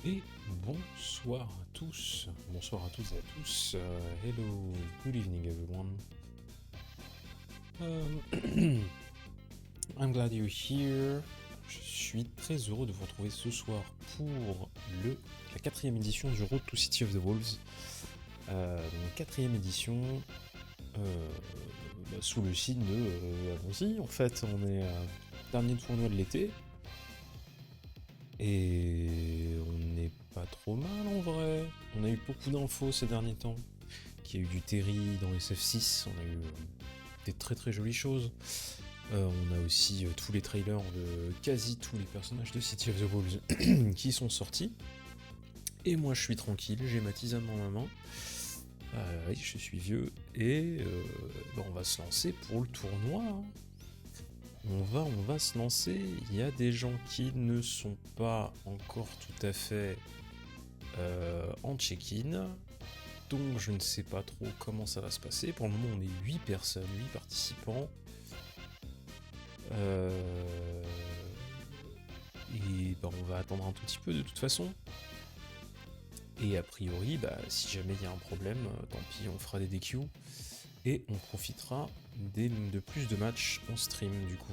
Et bonsoir à tous, bonsoir à toutes et à tous. Hello, good evening everyone. I'm glad you're here. Je suis très heureux de vous retrouver ce soir pour la quatrième édition du Road to City of the Wolves. Donc quatrième édition, sous le signe de allons-y, en fait, on est dernier tournoi de l'été. Et on n'est pas trop mal en vrai. On a eu beaucoup d'infos ces derniers temps. Il y a eu du Terry dans SF6, on a eu des très très jolies choses. On a aussi tous les trailers de quasi tous les personnages de City of the Wolves qui sont sortis. Et moi je suis tranquille, j'ai ma tisane dans ma main. Oui, je suis vieux. Et on va se lancer pour le tournoi. Hein. On va se lancer. Il y a des gens qui ne sont pas encore tout à fait en check-in. Donc je ne sais pas trop comment ça va se passer. Pour le moment on est 8 personnes, 8 participants. Et on va attendre un tout petit peu de toute façon. Et a priori, si jamais il y a un problème, tant pis, on fera des DQ. Et on profitera de plus de matchs en stream du coup.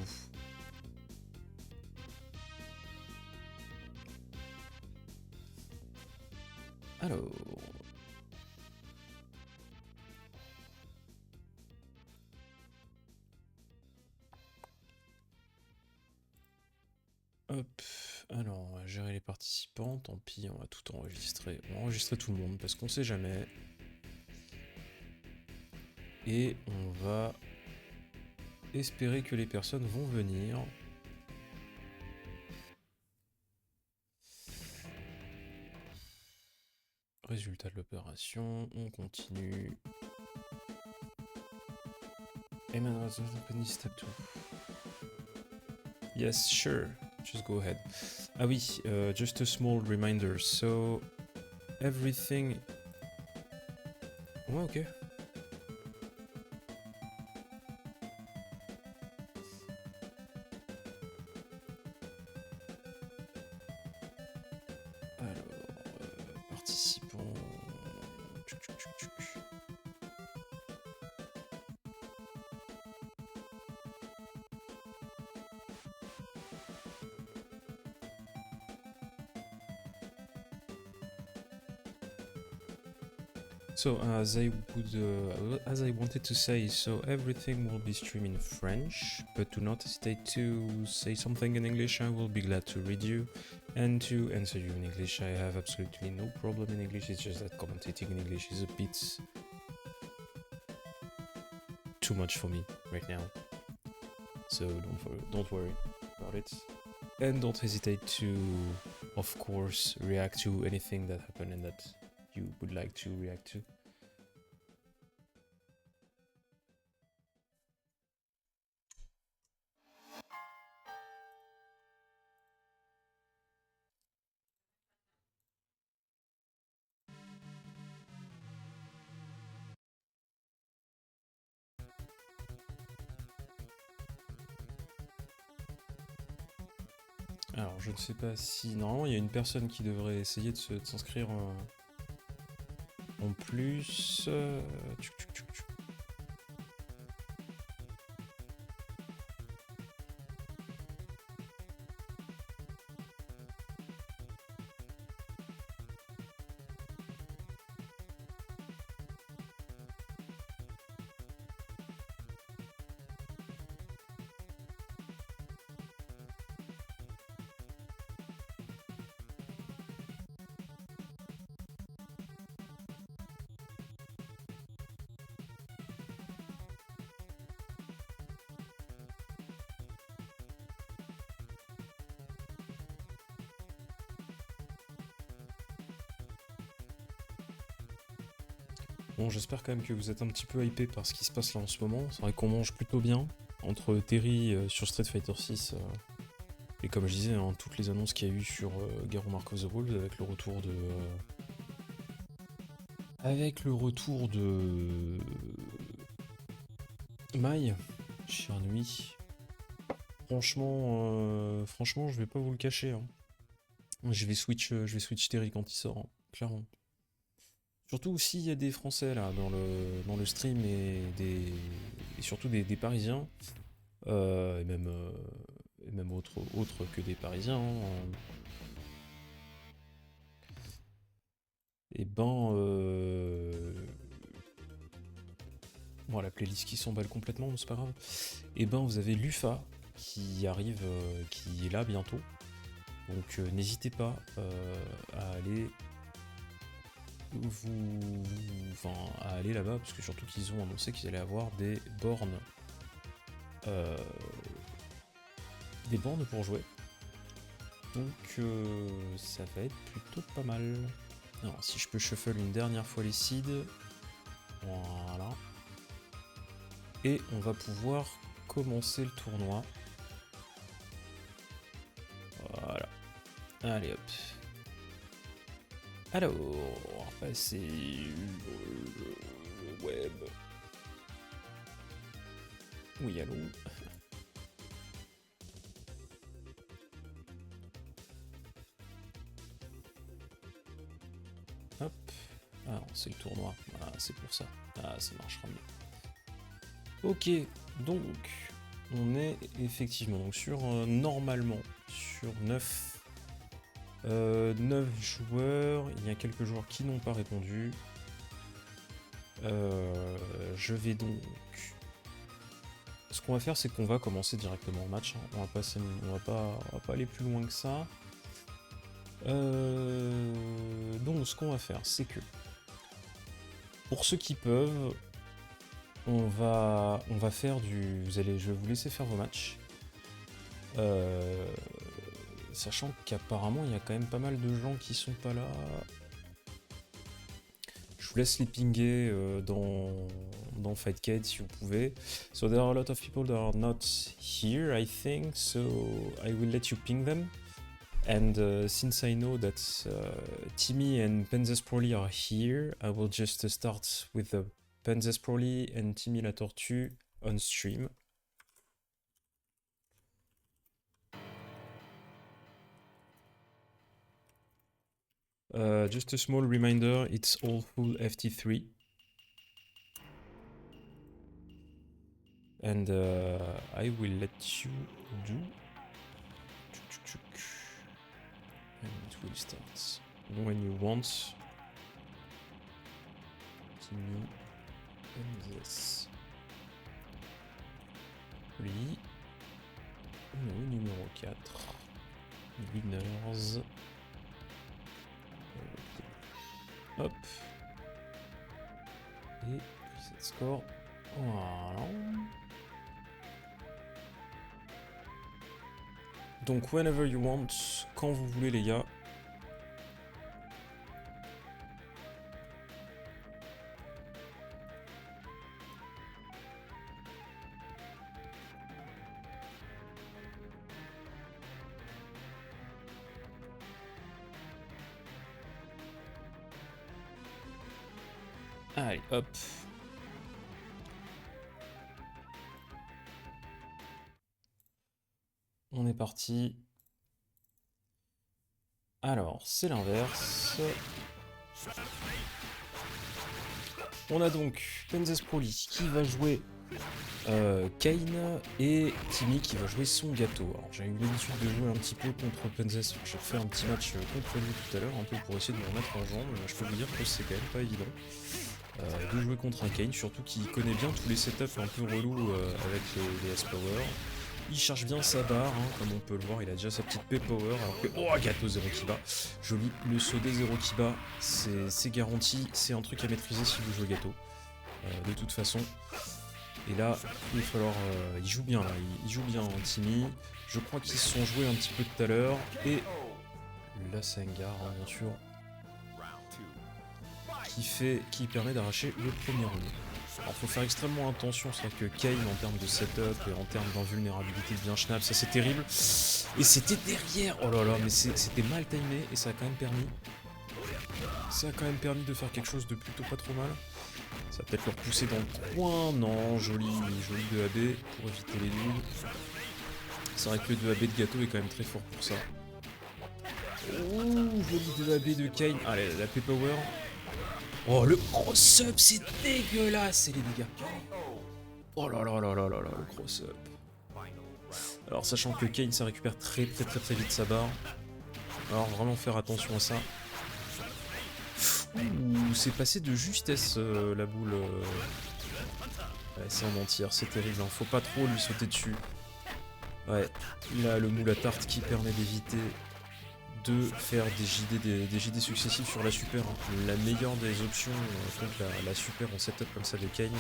Alors... Hop, alors on va gérer les participants, tant pis, on va tout enregistrer. On va enregistrer tout le monde parce qu'on sait jamais. Et on va espérer que les personnes vont venir. Résultat de l'opération, on continue. Emmanuel Company Step 2. Yes, sure, just go ahead. Ah oui, just a small reminder, so everything... Ouais, ok. Alors, participants... So as I wanted to say, so everything will be streamed in French, but do not hesitate to say something in English. I will be glad to read you and to answer you in English. I have absolutely no problem in English. It's just that commentating in English is a bit too much for me right now. So don't worry about it. And don't hesitate to, of course, react to anything that happened and that you would like to react to. Alors, je ne sais pas si... Normalement, il y a une personne qui devrait essayer de s'inscrire en plus. Bon, j'espère quand même que vous êtes un petit peu hypé par ce qui se passe là en ce moment. C'est vrai qu'on mange plutôt bien entre Terry sur Street Fighter 6 et comme je disais, hein, toutes les annonces qu'il y a eu sur Garou Mark of the Wolves avec le retour de... avec le retour de... Mai, chère nuit. Franchement, je vais pas vous le cacher. Hein. Je vais switch Terry quand il sort, hein, clairement. Surtout s'il y a des Français là dans le stream et surtout des Parisiens, et même autres que des Parisiens, hein, et ben bon, la playlist qui s'emballe complètement, c'est pas grave. Et ben vous avez Lufa qui arrive, qui est là bientôt. Donc n'hésitez pas à aller à aller là-bas, parce que surtout qu'ils ont annoncé qu'ils allaient avoir euh, des bornes pour jouer. Donc ça va être plutôt pas mal. Alors si je peux shuffle une dernière fois les seeds, voilà. Et on va pouvoir commencer le tournoi. Voilà. Allez hop. Alors, on va passer le web. Oui, allô. Hop. Ah, c'est le tournoi. Ah, c'est pour ça. Ah, ça marchera mieux. Ok, donc on est effectivement donc sur normalement sur 9 joueurs. Il y a quelques joueurs qui n'ont pas répondu. Je vais donc... Ce qu'on va faire, c'est qu'on va commencer directement le match. On va pas aller plus loin que ça. Donc ce qu'on va faire, c'est que pour ceux qui peuvent, on va faire du... je vais vous laisser faire vos matchs. Sachant qu'apparemment, il y a quand même pas mal de gens qui sont pas là. Je vous laisse les pinguer dans Fightcade si vous pouvez. So there are a lot of people that are not here, I think, so I will let you ping them. And since I know that Timmy and Penzes Proli are here, I will just start with Penzes Proli and Timmy la Tortue on stream. Just a small reminder, it's all full FT3. And I will let you do. And it will start when you want. Timmy and this. Lui. Numéro 4. Winners. Hop. Et cette score. Voilà. Donc whenever you want, quand vous voulez les gars. Allez, hop. On est parti. Alors, c'est l'inverse. On a donc Penzes Proli qui va jouer Kane et Timmy qui va jouer son gâteau. Alors j'ai eu l'habitude de jouer un petit peu contre Penzes, j'ai fait un petit match contre lui tout à l'heure, un peu pour essayer de me remettre en jambe. Je peux vous dire que c'est quand même pas évident de jouer contre un Kane, surtout qu'il connaît bien tous les setups un peu relous avec les S-Power. Il cherche bien sa barre, hein, comme on peut le voir, il a déjà sa petite P-Power, alors que... Oh, gâteau 0 Kiba. Joli, le saut des 0 Kiba, c'est garanti, c'est un truc à maîtriser si vous jouez gâteau. De toute façon. Et là, il va falloir... il joue bien, là, il joue bien, Timmy. Je crois qu'ils se sont joués un petit peu tout à l'heure. Et la Sengar, hein, bien sûr. Qui permet d'arracher le premier round. Alors faut faire extrêmement attention, c'est vrai que Kane en termes de setup et en termes d'invulnérabilité devient schnapp, ça c'est terrible. Et c'était derrière, oh là là, mais c'était mal timé et ça a quand même permis. Ça a quand même permis de faire quelque chose de plutôt pas trop mal. Ça va peut-être le repousser dans le coin, non, joli 2AB pour éviter les doubles. C'est vrai que le 2AB de gâteau est quand même très fort pour ça. Ouh, joli 2AB de Kane. Allez, la P-Power. Oh, le cross-up, c'est dégueulasse, c'est les dégâts. Oh là là là là là là, le cross-up. Alors, sachant que Kane, ça récupère très vite sa barre. Alors, vraiment faire attention à ça. Ouh, c'est passé de justesse, la boule. Ouais, sans mentir, c'est terrible, hein. Faut pas trop lui sauter dessus. Ouais, là, le moule à tarte qui permet d'éviter de faire des JD successifs sur la super. Hein. La meilleure des options contre la super en setup comme ça de Kane,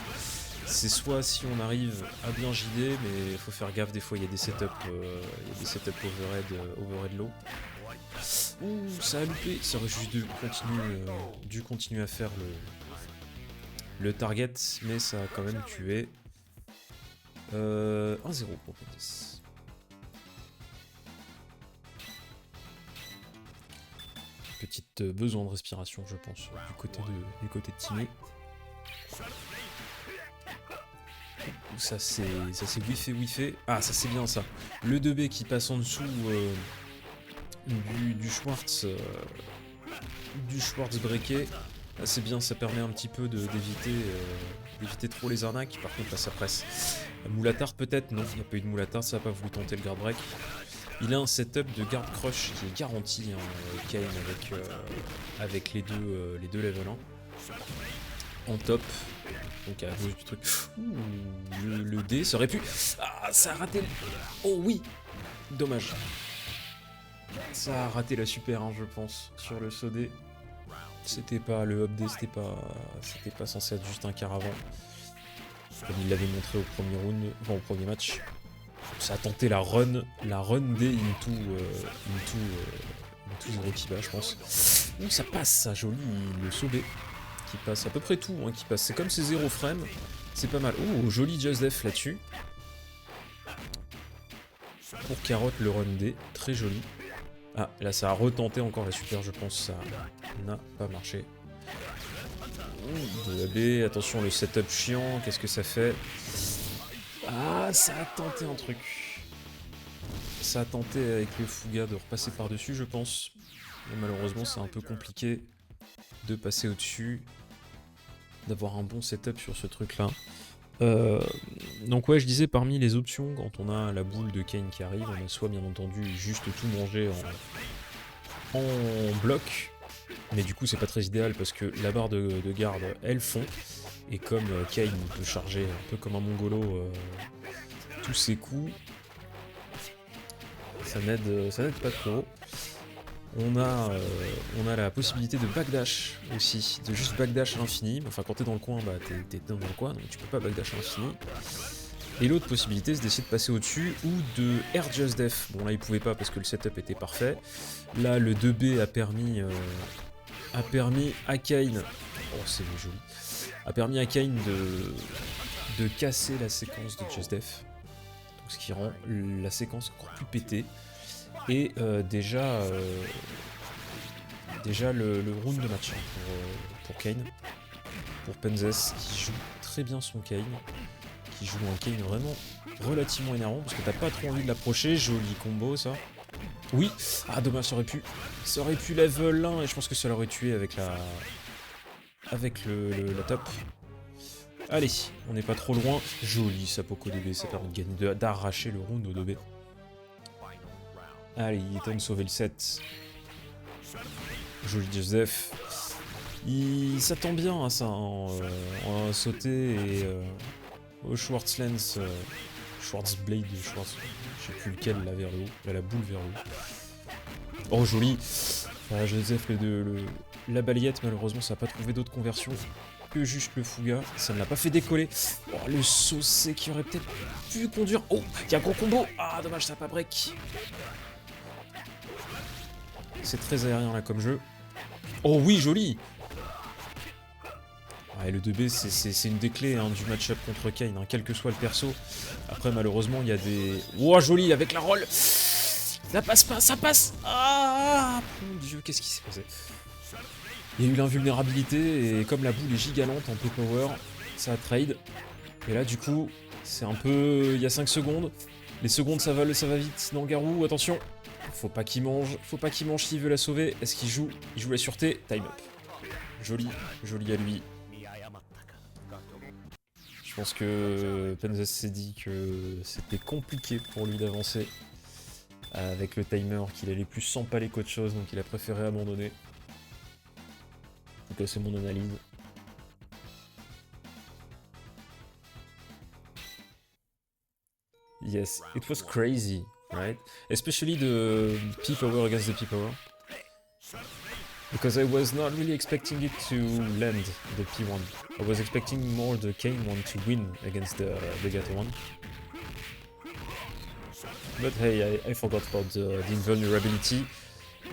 c'est soit si on arrive à bien JD, mais il faut faire gaffe, des fois il y a des setups, overhead low. Ouh, ça a loupé, ça aurait juste dû continuer à faire le target, mais ça a quand même tué. 1-0 pour Pendes. Petite besoin de respiration, je pense, du côté de Timé. Ça c'est whiffé. Ah, ça c'est bien ça. Le 2B qui passe en dessous du Schwartz breaké. Ah, c'est bien, ça permet un petit peu d'éviter trop les arnaques. Par contre là ça presse. Moule à tarte peut-être, non, il n'y a pas eu de moule à tarte, ça n'a pas voulu tenter le guard break. Il a un setup de guard crush qui est garanti, hein, Kane, avec les deux level 1 en top. Donc à cause du truc. Ouh, le D, ça aurait pu. Ah, ça a raté. Oh oui, dommage. Ça a raté la super, hein, je pense, sur le saut D. C'était pas le up D, c'était pas censé être juste un quart avant. Comme il l'avait montré au premier round, enfin au premier match. Ça a tenté la run D into Zero Kiba, je pense. Ouh, ça passe, ça, joli, le saut B. Qui passe à peu près tout, hein, qui passe. C'est comme c'est 0 frame, c'est pas mal. Oh, joli Just Def là-dessus. Pour carotte le run D, très joli. Ah, là ça a retenté encore la super, je pense, ça n'a pas marché. De la B, attention le setup chiant, qu'est-ce que ça fait? Ah, ça a tenté un truc. Ça a tenté avec le Fuga de repasser par-dessus, je pense. Mais malheureusement, c'est un peu compliqué de passer au-dessus, d'avoir un bon setup sur ce truc-là. Donc ouais, je disais, parmi les options, quand on a la boule de Kane qui arrive, on a soit bien entendu juste tout manger en bloc, mais du coup c'est pas très idéal parce que la barre de garde, elle fond, et comme Kane peut charger un peu comme un mongolo tous ses coups, ça n'aide pas trop. On a la possibilité de backdash aussi, de juste backdash à l'infini. Enfin, quand t'es dans le coin, bah t'es dans le coin, donc tu peux pas backdash à l'infini. Et l'autre possibilité, c'est d'essayer de passer au-dessus ou de Air Just Def. Bon, là, il pouvait pas parce que le setup était parfait. Là, le 2B a permis à Kane... Oh, c'est joli. A permis à Kane de casser la séquence de Just Def. Donc, ce qui rend la séquence encore plus pétée. Et déjà le round de match pour Kane, pour Penzes qui joue très bien son Kane, qui joue un Kane vraiment relativement énervant parce que t'as pas trop envie de l'approcher. Joli combo ça. Oui, ah dommage, ça aurait pu level 1 et je pense que ça l'aurait tué avec la top. Allez, on n'est pas trop loin. Joli Sapoko 2B, ça permet de gagner, d'arracher le round au 2B. Allez, il est temps de sauver le set. Joli Joseph. Il s'attend bien à ça, en sauter et au Schwarzlens, Schwarzblade, je sais plus lequel, là vers le haut, là la boule vers le haut. Oh joli. Joseph, la balayette, malheureusement ça n'a pas trouvé d'autres conversions que juste le Fuga, ça ne l'a pas fait décoller. Oh, le saucé qui aurait peut-être pu conduire. Oh, il y a un gros combo. Ah dommage, ça n'a pas break. C'est très aérien là comme jeu. Oh oui, joli. Ouais, le 2B, c'est une des clés hein, du match-up contre Kane, hein, quel que soit le perso. Après, malheureusement, il y a des... Oh, joli, avec la roll. Ça passe pas, ça passe. Ah, mon dieu, qu'est-ce qui s'est passé? Il y a eu l'invulnérabilité, et comme la boule est gigalente en P-Power, ça a trade. Et là, du coup, C'est un peu... Il y a 5 secondes. Les secondes, ça va vite dans le garou. Attention. Faut pas qu'il mange s'il veut la sauver. Est-ce qu'il joue? Il joue la sûreté. Time up. Joli, joli à lui. Je pense que Penzas s'est dit que c'était compliqué pour lui d'avancer avec le timer, qu'il allait plus s'empaler qu'autre chose, donc il a préféré abandonner. En tout cas, c'est mon analyse. Yes, it was crazy, right? Especially the P-Power against the P-Power. Because I was not really expecting it to land the P1. I was expecting more the Kane one to win against the Gato one. But hey, I forgot about the invulnerability.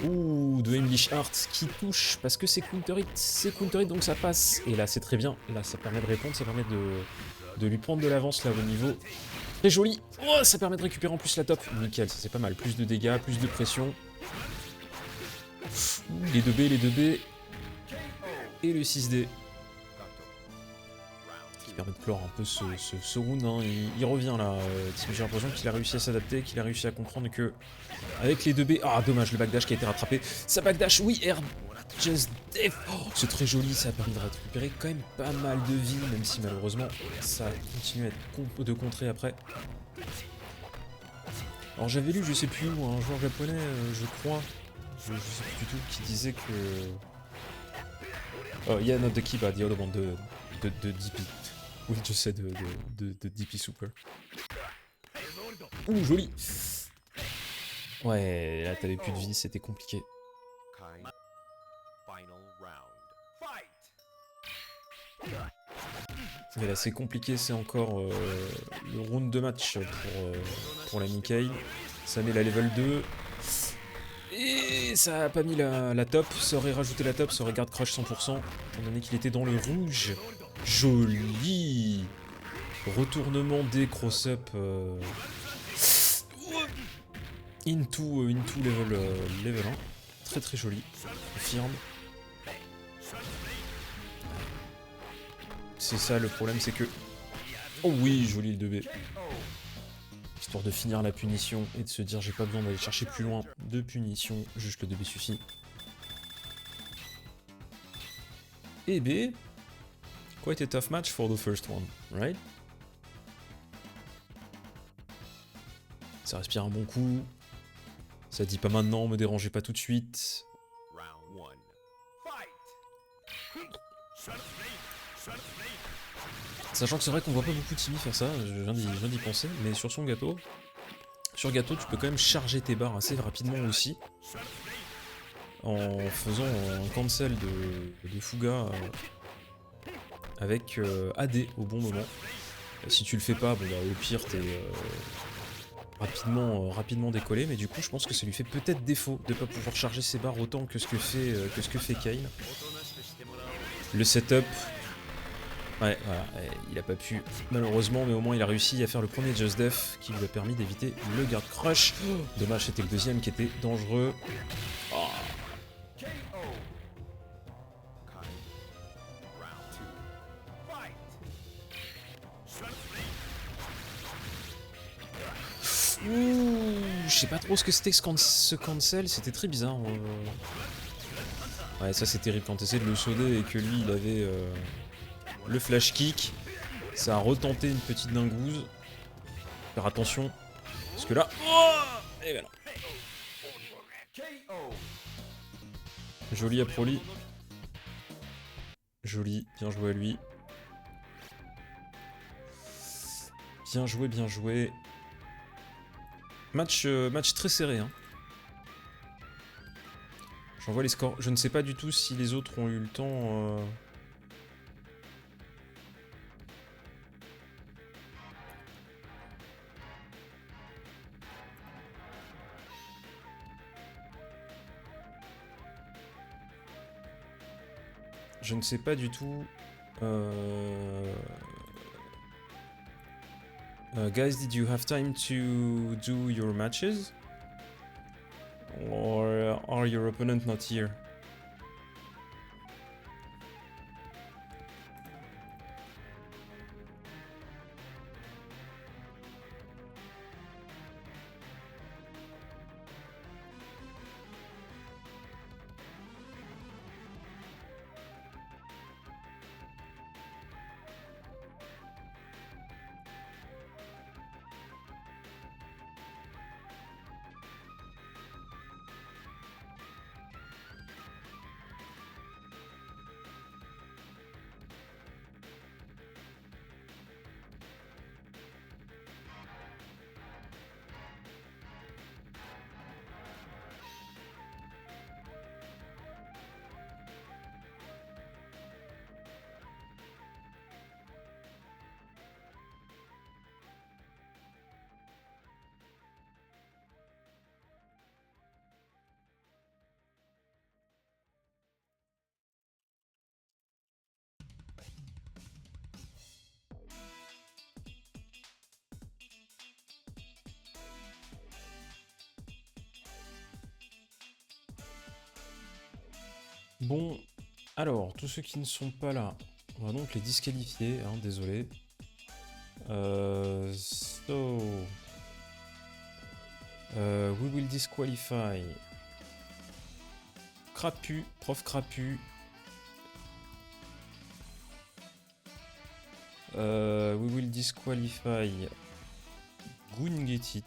Ouh, de English Heart qui touche parce que c'est counter hit donc ça passe. Et là c'est très bien, là ça permet de répondre, ça permet de lui prendre de l'avance là au niveau. Très joli, oh, ça permet de récupérer en plus la top. Nickel, ça c'est pas mal, plus de dégâts, plus de pression. Ouh, les 2B et le 6D. Qui permet de clore un peu ce round, hein. Il revient là, j'ai l'impression qu'il a réussi à s'adapter, qu'il a réussi à comprendre que avec les 2B... Ah dommage, le backdash qui a été rattrapé. Ça backdash, oui, air just def. Oh, c'est très joli, ça a permis de récupérer quand même pas mal de vie, même si malheureusement ça continue à être de contrer après. Alors j'avais lu, je sais plus où, un joueur japonais, je crois, je sais plus du tout, qui disait que... Oh, yeah, not the keypad, the other one, de DP. Oui, je sais, de DP Super. Ouh, joli. Ouais, là t'avais plus de vie, c'était compliqué. Mais là c'est compliqué, c'est encore le round de match pour la Mikael. Ça met la level 2. Et ça a pas mis la top, ça aurait rajouté la top, ça aurait garde crush 100%, étant donné qu'il était dans le rouge. Joli. Retournement des cross-up into level 1. Très très joli. Confirme. C'est ça le problème, c'est que... Oh oui, joli le 2B. Histoire de finir la punition et de se dire j'ai pas besoin d'aller chercher plus loin de punition, juste le 2B suffit. Et B, quite a tough match for the first one, right? Ça respire un bon coup. Ça dit pas maintenant, me dérangez pas tout de suite. Sachant que c'est vrai qu'on voit pas beaucoup de Timmy faire ça, je viens d'y penser, mais sur son gâteau, tu peux quand même charger tes barres assez rapidement aussi, en faisant un cancel de Fuga avec AD au bon moment. Si tu le fais pas, bon bah au pire t'es rapidement décollé, mais du coup je pense que ça lui fait peut-être défaut de pas pouvoir charger ses barres autant que ce que fait Kane. Le setup... Ouais, voilà, il a pas pu, malheureusement, mais au moins il a réussi à faire le premier Just Def qui lui a permis d'éviter le guard crush. Dommage, c'était le deuxième qui était dangereux. Oh. Ouh, je sais pas trop ce que c'était ce cancel, c'était très bizarre. Ouais, ça c'est terrible quand t'essaies de le sauder et que lui il avait... le flash kick, ça a retenté une petite dingouze. Faire attention, parce que là... Oh, et ben non. Joli à Proli. Joli, bien joué à lui. Bien joué, bien joué. Match très serré, hein. J'envoie les scores. Je ne sais pas du tout si les autres ont eu le temps... Je ne sais pas du tout. Guys, did you have time to do your matches? Or are your opponent not here? Bon, alors, tous ceux qui ne sont pas là, on va donc les disqualifier, hein, désolé. We will disqualify Crapu, prof Crapu. We will disqualify Gungetit.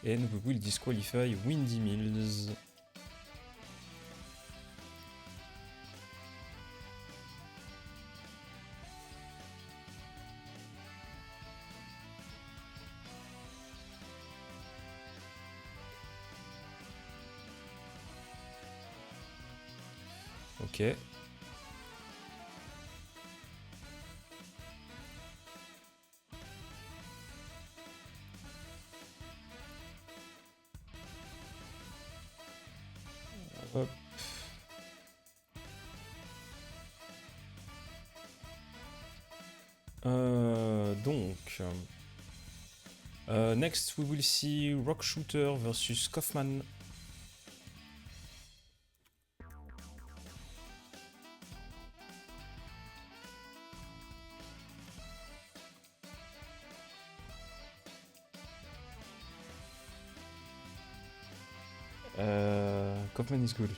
And we will disqualify Windy Mills. Ok. Hop. Donc, next we will see Rock Shooter versus Kaufman. Kaufman is good.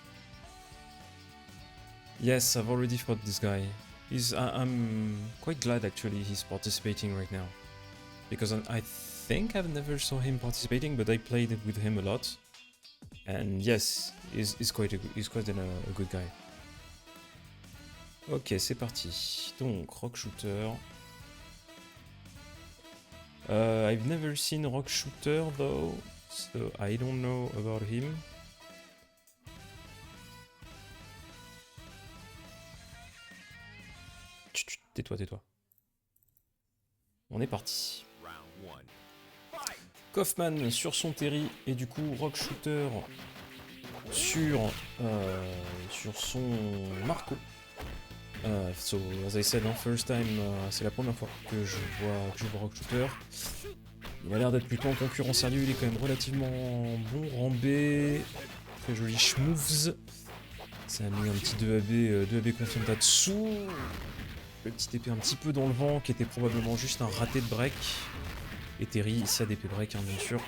Yes, I've already fought this guy. I'm quite glad actually he's participating right now. Because I think I've never saw him participating, but I played with him a lot. And yes, he's quite a good guy. Ok, c'est parti. Donc, Rock Shooter. I've never seen Rock Shooter though, so I don't know about him. Tais-toi, tais-toi. On est parti. Kaufman sur son Terry et du coup Rock Shooter sur son Marco. So as I said, first time, c'est la première fois que je vois Rock Shooter. Il a l'air d'être plutôt en concurrence sérieux, il est quand même relativement bon, rambé, très joli schmoovs. Ça a mis un petit 2AB Confrontatsu. Le petit épée un petit peu dans le vent qui était probablement juste un raté de break. Et Terry ici a d'épée break, hein, bien sûr.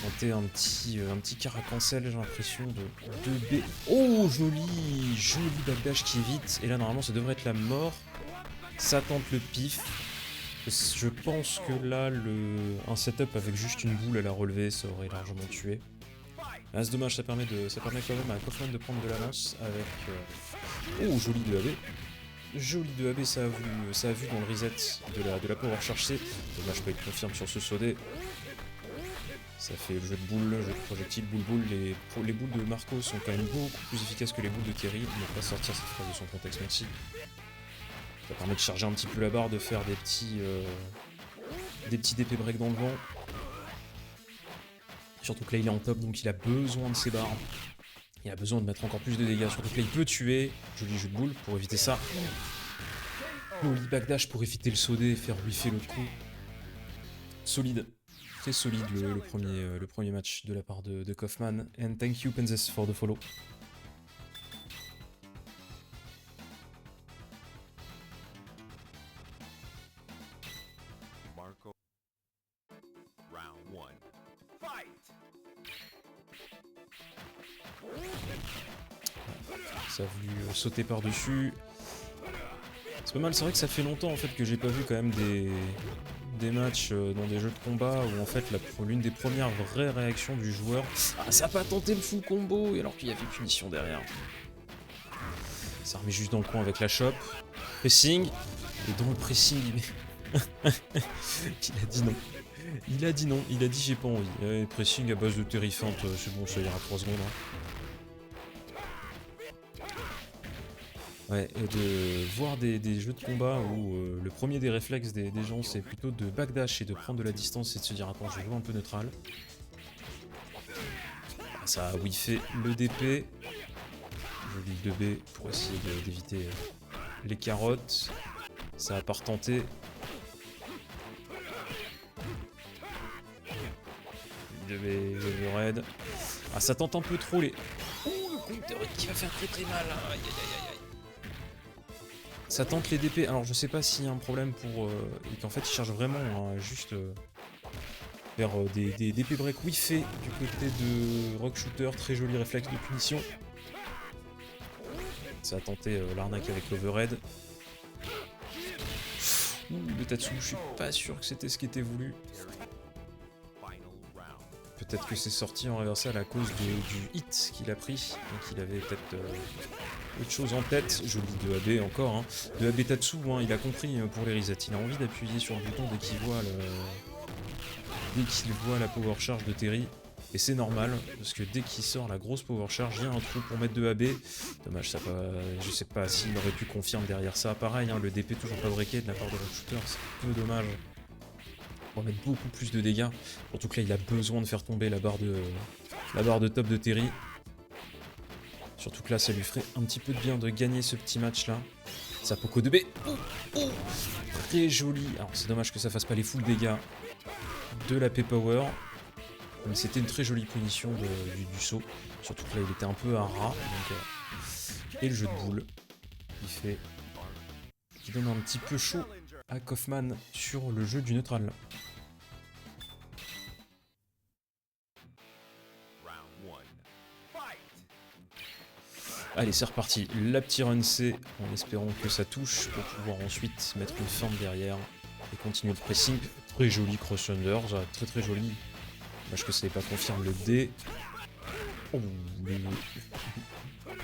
Tenter un petit caracancel, j'ai l'impression de 2B. Oh, joli backdash qui évite. Et là, normalement, ça devrait être la mort. Ça tente le pif. Je pense que là, un setup avec juste une boule à la relever, ça aurait largement tué. Ah, c'est dommage, ça permet quand même à Kaufman de prendre de l'avance avec... Oh, joli 2AB. Joli 2AB, ça a vu dans le reset de la power charge C. Dommage pas être confirme sur ce Sodé. Ça fait le jeu de boules, le jeu de projectile, boule. Les boules de Marco sont quand même beaucoup plus efficaces que les boules de Terry. Ne pas sortir cette phrase de son contexte, merci. Ça permet de charger un petit peu la barre, de faire des petits DP break dans le vent. Surtout que là il est en top, donc il a besoin de ses barres. Il a besoin de mettre encore plus de dégâts, surtout que là il peut tuer. Joli jeu de boule pour éviter ça. Joli backdash pour éviter le Sodé et faire whiffer le coup. Solide. Très solide le premier match de la part de Kaufman. And thank you Penzes for the follow. Marco. Round 1. Fight. Ça a voulu sauter par-dessus. C'est pas mal, c'est vrai que ça fait longtemps en fait que j'ai pas vu quand même des matchs dans des jeux de combat où en fait l'une des premières vraies réactions du joueur, ah ça a pas tenté le full combo, et alors qu'il y avait punition derrière. Ça remet juste dans le coin avec la chope. Pressing, et dans le pressing il a dit non. Il a dit j'ai pas envie. Pressing à base de terrifiante, c'est bon, ça ira 3 secondes. Hein. Ouais, et de voir des jeux de combat où le premier des réflexes des gens c'est plutôt de backdash et de prendre de la distance et de se dire attends je vais jouer un peu neutral. Ça a whiffé le DP. Joli 2B pour essayer d'éviter les carottes. Ça a pas retenté. Le 2B raid. Ah, ça tente un peu trop les... Oh, le counter qui va faire très très mal. Aïe, aïe, aïe, aïe. Ça tente les DP. Alors, je sais pas s'il y a un problème pour... et qu'en fait, il cherche vraiment à juste... faire des DP break fait du côté de Rock Shooter. Très joli réflexe de punition. Ça a tenté l'arnaque avec l'Overhead. Ouh, le Tatsu, je suis pas sûr que c'était ce qui était voulu. Peut-être que c'est sorti en reversal à cause du hit qu'il a pris et qu'il avait peut-être autre chose en tête. Joli 2AB encore. Hein. 2AB Tatsu, hein, il a compris pour les resets. Il a envie d'appuyer sur le bouton dès qu'il voit la power charge de Terry. Et c'est normal, parce que dès qu'il sort la grosse power charge, il y a un trou pour mettre 2AB. Dommage, ça pas... je sais pas s'il aurait pu confirmer derrière ça. Pareil, hein, le DP toujours pas breaké de la part de Rock Shooter, c'est un peu dommage. On va mettre beaucoup plus de dégâts. Surtout que là, il a besoin de faire tomber la barre de top de Terry. Surtout que là, ça lui ferait un petit peu de bien de gagner ce petit match-là. Ça Poco 2B. Très joli. Alors, c'est dommage que ça fasse pas les full dégâts de la P-Power. Mais c'était une très jolie punition du saut. Surtout que là, il était un peu à ras. Donc, et le jeu de boule, qui donne un petit peu chaud à Kaufman sur le jeu du neutral. Allez, c'est reparti. La petite run C, en espérant que ça touche pour pouvoir ensuite mettre une forme derrière et continuer le pressing. Très joli cross under, très très joli. Dommage que ça n'ait pas confirmé le D. Oh,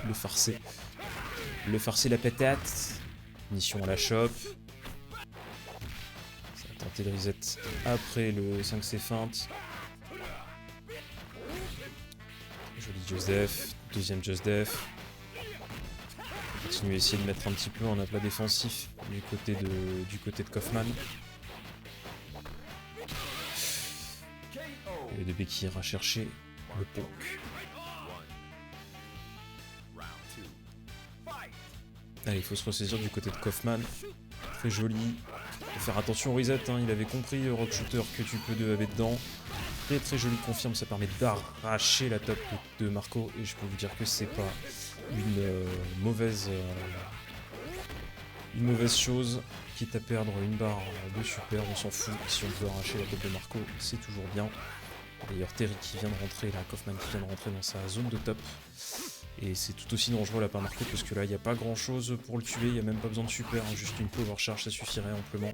le farcé. Le farcé la patate. Mission à la chope. Ça va tenter de reset après le 5C feinte. Joli Just Def. Deuxième Just Def. Continue à essayer de mettre un petit peu en aplat défensif du côté de Kaufman. Et de Becky ira chercher le poke. Allez, il faut se ressaisir du côté de Kaufman. Très joli. Faut faire attention au reset, hein. Il avait compris, Rock Shooter, que tu peux 2AB dedans. Très très joli confirme, ça permet d'arracher la top de Marco. Et je peux vous dire que c'est pas une mauvaise chose. Quitte à perdre une barre de super, on s'en fout. Si on peut arracher la top de Marco, c'est toujours bien. D'ailleurs, Terry qui vient de rentrer, là, Kaufman qui vient de rentrer dans sa zone de top. Et c'est tout aussi dangereux là par Marco parce que là il n'y a pas grand chose pour le tuer, il n'y a même pas besoin de super, hein, juste une power charge ça suffirait amplement.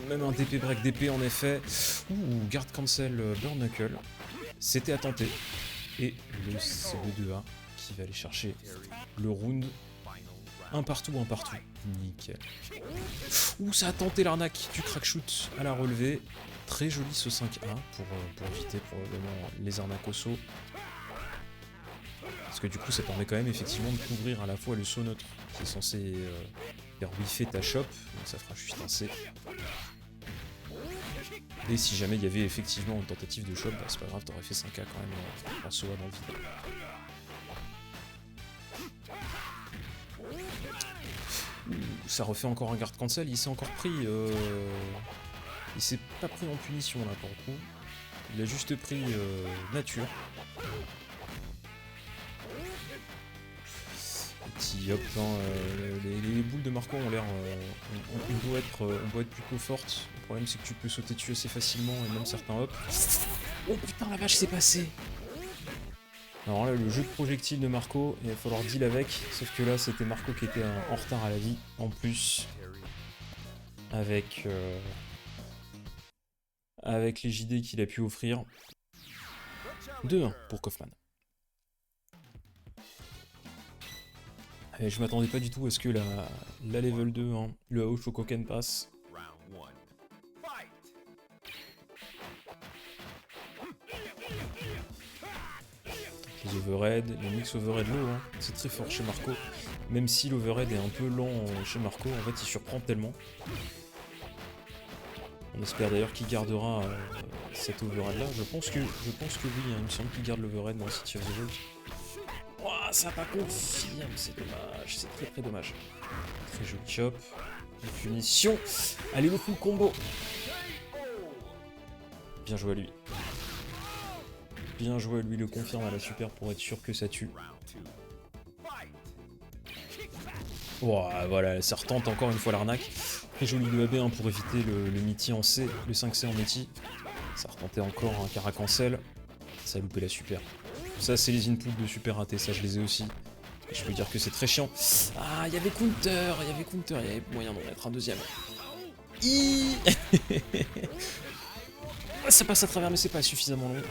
Même un DP break DP en effet. Ouh, guard cancel burn knuckle. C'était à tenter. Et le CB2A qui va aller chercher le round. Un partout. Nickel. Ouh, ça a tenté l'arnaque du crack shoot à la relevée. Très joli ce 5A pour éviter probablement les arnaques au saut. Parce que du coup ça permet quand même effectivement de couvrir à la fois le saut neutre qui est censé faire whiffer ta shop, donc ça fera juste un C. Et si jamais il y avait effectivement une tentative de shop, bah c'est pas grave, t'aurais fait 5K quand même en saut dans le vide. Ça refait encore un guard cancel, il s'est encore pris... il s'est pas pris en punition là pour le coup. Il a juste pris nature. Petit hop, hein, les boules de Marco ont l'air... on doit être plutôt fortes. Le problème c'est que tu peux sauter dessus assez facilement et même certains hop. Oh putain la vache c'est passé. Alors là le jeu de projectiles de Marco, il va falloir deal avec. Sauf que là c'était Marco qui était en retard à la vie. En plus avec les JD qu'il a pu offrir. 2-1 pour Kaufman. Et je m'attendais pas du tout à ce que la level 2, hein, le Ao Shokoken passe. Les overhead, les mix overhead low, hein, c'est très fort chez Marco. Même si l'overhead est un peu lent chez Marco, en fait il surprend tellement. On espère d'ailleurs qu'il gardera cet overhead là. Je pense que oui, hein, il me semble qu'il garde l'overhead dans City of the Vault. Oh, ça n'a pas confirmé, c'est dommage, c'est très très dommage. Très joli chop, une punition. Allez, le full combo. Bien joué à lui. Bien joué, lui le confirme à la super pour être sûr que ça tue. Ouah, voilà, ça retente encore une fois l'arnaque. Très joli de AB hein, pour éviter le Mitty en C, le 5C en Mitty. Ça retentait encore un Caracancel. Ça a loupé la super. Ça, c'est les inputs de super ratés, ça je les ai aussi. Et je peux dire que c'est très chiant. Ah, il y avait counter, il y avait moyen d'en mettre un deuxième. Ça passe à travers, mais c'est pas suffisamment long.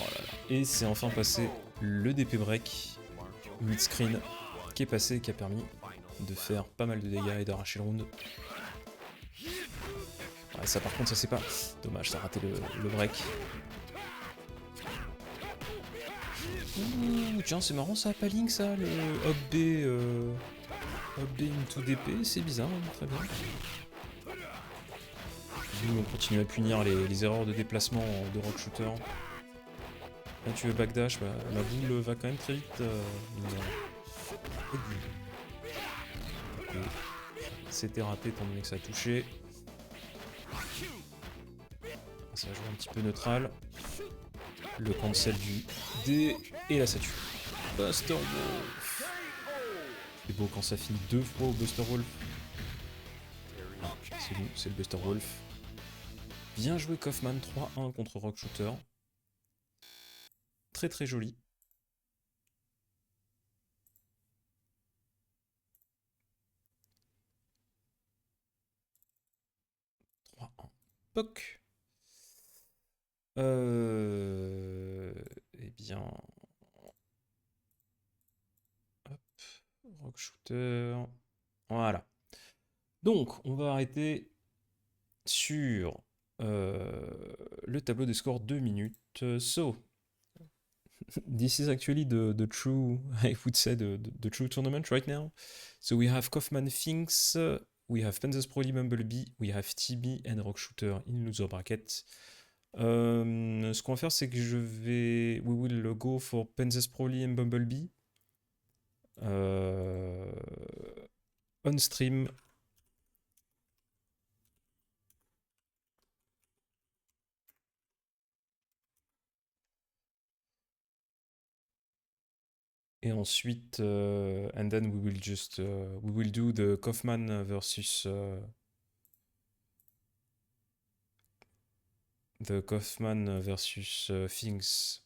Oh là là. Et c'est enfin passé le DP break mid-screen qui est passé et qui a permis de faire pas mal de dégâts et d'arracher le round. Ouais, ça par contre, ça c'est pas... Dommage, ça a raté le break. Ouh, tiens, c'est marrant ça, pas Link ça, le hop B into DP, c'est bizarre, très bien. Nous on continue à punir les erreurs de déplacement de Rock Shooter. Là tu veux backdash, bah, la boule va quand même très vite. C'était raté étant donné que ça a touché. Ça va jouer un petit peu neutral. Le cancel du D et là ça tue. Buster Wolf. C'est beau quand ça finit 2 fois au Buster Wolf. C'est nous, c'est le Buster Wolf. Bien joué Kaufman, 3-1 contre Rock Shooter. Très très joli. Poc. Eh bien... Hop. Rock Shooter. Voilà. Donc, on va arrêter sur le tableau des scores 2 minutes. So, this is actually the true, I would say, the true tournament right now. So we have Kaufman Finks, we have Panzers Proli Bumblebee, we have TB and Rock Shooter in loser bracket. Ce qu'on va faire, c'est que we will go for Panzers Proli and Bumblebee on stream. Et ensuite, and then we will just, we will do the Kaufman versus Things.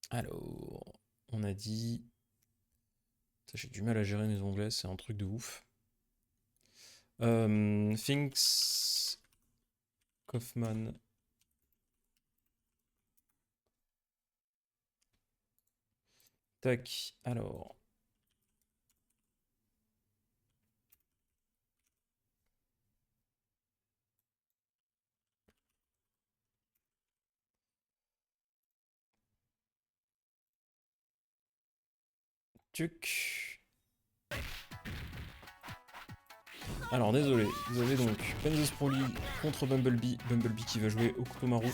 Alors, on a dit, j'ai du mal à gérer mes onglets, c'est un truc de ouf. Things, Kaufman. Tac, alors. Tuc. Alors désolé, vous avez donc Panzers Proli contre Bumblebee, Bumblebee qui va jouer Okutomaru.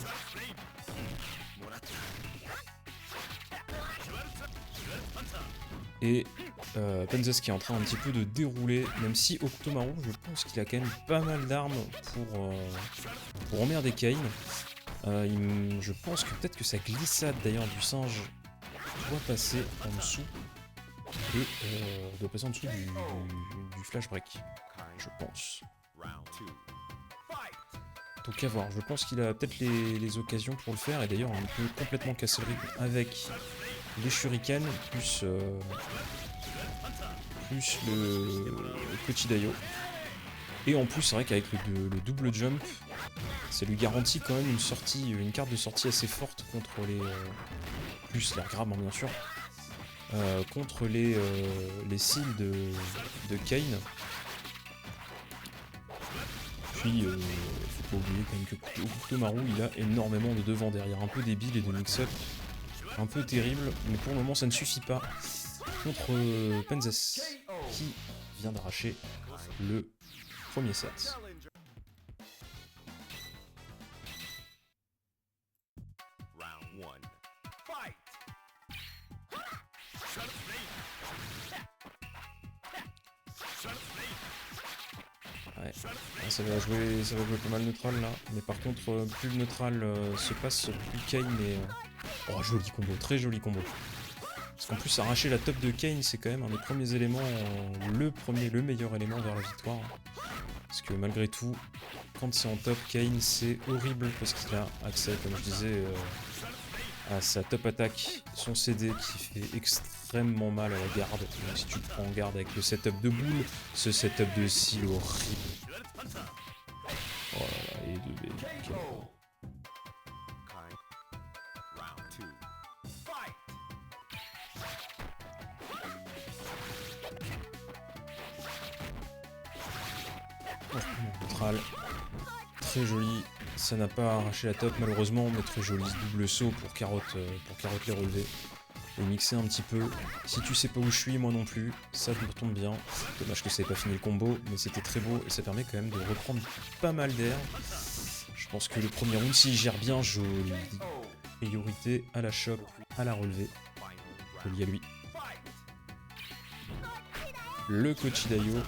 Et Panzers qui est en train un petit peu de dérouler, même si Okutomaru, je pense qu'il a quand même pas mal d'armes pour emmerder Kane. Je pense que peut-être que sa glissade d'ailleurs du singe doit passer en dessous. Et doit passer en dessous du flash break, je pense. Donc à voir, je pense qu'il a peut-être les occasions pour le faire, et d'ailleurs on peut complètement casser le rythme avec les shurikens, plus le petit Daio. Et en plus c'est vrai qu'avec le double jump, ça lui garantit quand même une carte de sortie assez forte contre les... plus l'air grab bien sûr. Contre les seals de Kane. Puis, faut pas oublier quand même que Okutomaru, il a énormément de devant derrière, un peu débile et de mix-up, un peu terrible, mais pour le moment ça ne suffit pas contre Panzers, qui vient d'arracher le premier set. Ouais, ça va jouer pas mal neutral là. Mais par contre, plus le neutral se passe, plus Kayn est... Oh, joli combo, très joli combo. Parce qu'en plus, arracher la top de Kayn, c'est quand même un des premiers éléments, le meilleur élément vers la victoire. Parce que malgré tout, quand c'est en top, Kayn, c'est horrible parce qu'il a accès, comme je disais, à sa top attaque, son CD qui fait extrêmement mal à la garde. Donc si tu prends en garde avec le setup de boule, ce setup de seal horrible. Oh là là, et de B. Quel... Round 2. Fight! Neutral. Très joli. Ça n'a pas arraché la top malheureusement, mais très joli. Double saut pour carotte les relever. Et mixer un petit peu. Si tu sais pas où je suis, moi non plus, ça me tombe bien. Dommage que ça ait pas fini le combo, mais c'était très beau et ça permet quand même de reprendre pas mal d'air. Je pense que le premier round, s'il gère bien, joli. Priorité à la chope, à la relevée. Joli à lui. Le Kochidayo.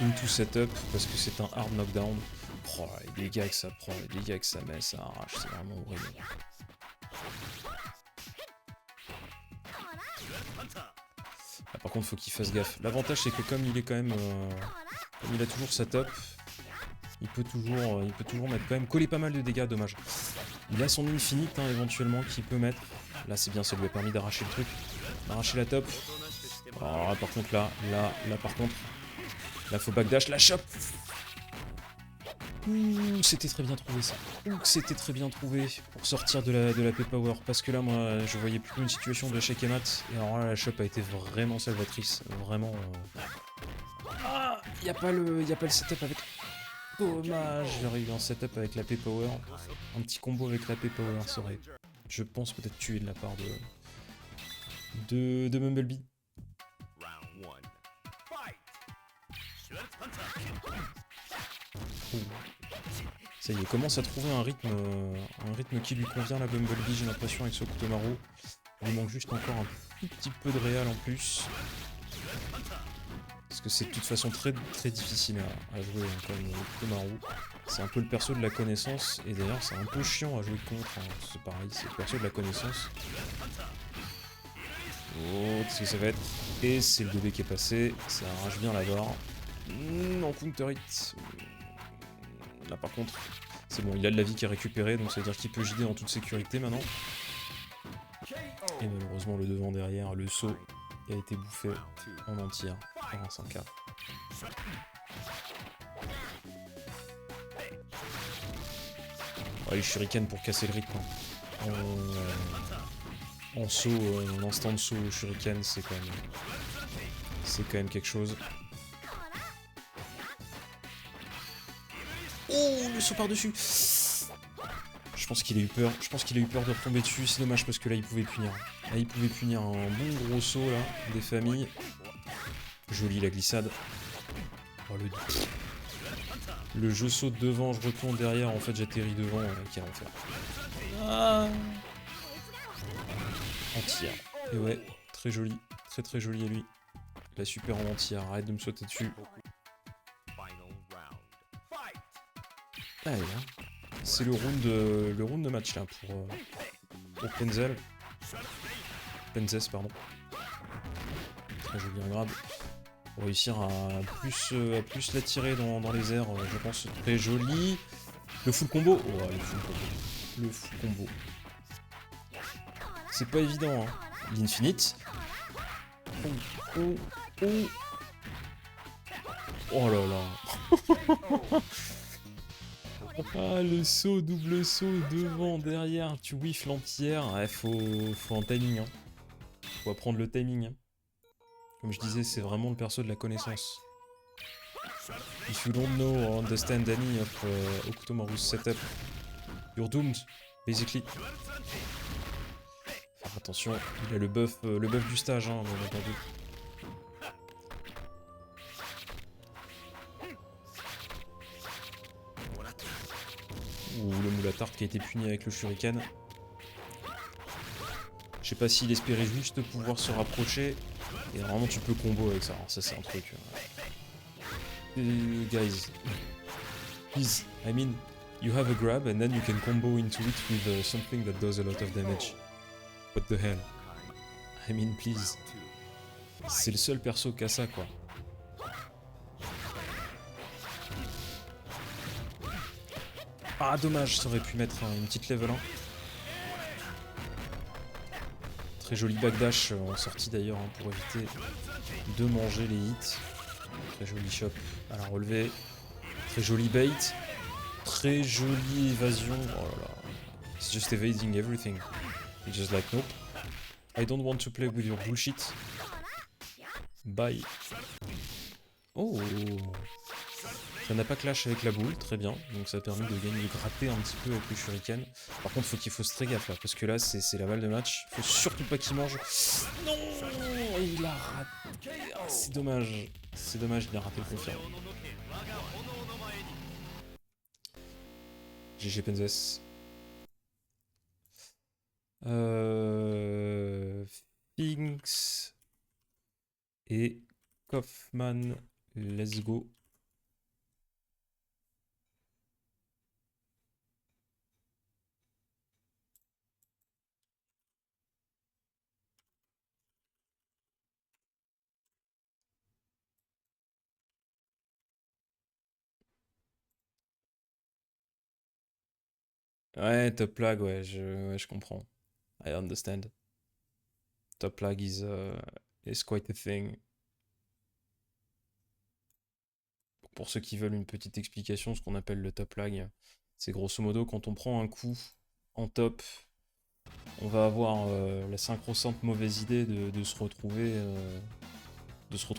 Into setup, parce que c'est un hard knockdown. Oh, les dégâts que ça prend, les dégâts que ça met, ça arrache, c'est vraiment horrible. Ah, par contre, faut qu'il fasse gaffe. L'avantage, c'est que comme il est quand même... comme il a toujours sa top, il peut toujours mettre quand même... Coller pas mal de dégâts, dommage. Il a son infinite, hein, éventuellement, qu'il peut mettre. Là, c'est bien, ça lui a permis d'arracher le truc. D'arracher la top. Alors là, par contre, là, par contre... Là, faut backdash, la chope. Ouh, c'était très bien trouvé ça. Ouh, c'était très bien trouvé pour sortir de la P-Power. Parce que là, moi, je voyais plutôt une situation de shake et mat. Et alors là, la chope a été vraiment salvatrice. Vraiment. Ah, y a pas le setup avec... Dommage, j'aurais eu un setup avec la P-Power. Un petit combo avec la P-Power, ça aurait, je pense, peut-être tué de la part de Mumblebee. Ça y est, il commence à trouver un rythme qui lui convient, la Bumblebee, j'ai l'impression, avec ce Okutomaru. Il lui manque juste encore un tout petit peu de réal en plus. Parce que c'est de toute façon très, très difficile à jouer hein, comme Okutomaru. C'est un peu le perso de la connaissance, et d'ailleurs c'est un peu chiant à jouer contre, hein. C'est pareil, c'est le perso de la connaissance. Oh, qu'est-ce que ça va être? Et c'est le 2B qui est passé, ça arrache bien la barre. En counter hit. Là par contre, c'est bon, il a de la vie qui est récupérée, donc ça veut dire qu'il peut JD en toute sécurité maintenant. Et malheureusement le devant derrière, le saut a été bouffé en entière par un 100K. Oh, les shurikens pour casser le rythme. En saut, en instant de saut au shuriken, c'est quand même quelque chose. Oh, le saut par-dessus. Je pense qu'il a eu peur. Je pense qu'il a eu peur de retomber dessus. C'est dommage parce que là, il pouvait punir. Là, il pouvait punir un bon gros saut, là, des familles. Joli, la glissade. Oh, le jeu saute devant, je retourne derrière. En fait, j'atterris devant. Quel enfer. Ah. Entière. Et ouais, très joli. Très, très joli à lui. La super en entière. Arrête de me sauter dessus. Ah, c'est le round de match là pour Penzel. Penzes, pardon. Très joli grab. Pour réussir à plus l'attirer dans les airs, je pense très joli. Le full combo. Oh, le full combo. Le full combo. C'est pas évident, hein. L'infinite. Oh là là. Ah, le saut, double saut, devant, derrière, tu whiffes l'entière. Ouais, faut un timing, hein. Faut apprendre le timing, hein. Comme je disais, c'est vraiment le perso de la connaissance. If you don't know or understand any of Okutomaru's setup, you're doomed, basically. Faire attention, il a le buff du stage, hein, bien entendu. Ou le moule à tarte qui a été puni avec le shuriken. Je sais pas s'il espérait juste pouvoir se rapprocher. Et vraiment tu peux combo avec ça. Alors ça c'est un truc. Guys, please, I mean, you have a grab and then you can combo into it with something that does a lot of damage. What the hell? I mean, please. C'est le seul perso qui a ça, quoi. Ah, dommage, ça aurait pu mettre une petite level 1. Très joli backdash en sortie d'ailleurs, hein, pour éviter de manger les hits. Très joli chop à la relevée. Très joli bait. Très jolie évasion. Oh là là. It's just evading everything. It's just like, nope. I don't want to play with your bullshit. Bye. Oh. Ça n'a pas clash avec la boule, très bien. Donc ça a permis de gagner, de gratter un petit peu avec le shuriken. Par contre, qu'il faut se très gaffe là, parce que là, c'est la balle de match. Faut surtout pas qu'il mange. Non, il a raté. Oh, c'est dommage. C'est dommage, il a raté le confirme. GG Penzes. Finks et Kaufman, let's go. Ouais, top lag, ouais, je comprends. I understand. Top lag is quite a thing. Pour ceux qui veulent une petite explication, ce qu'on appelle le top lag, c'est grosso modo quand on prend un coup en top, on va avoir la synchro-sante mauvaise idée de se retrouver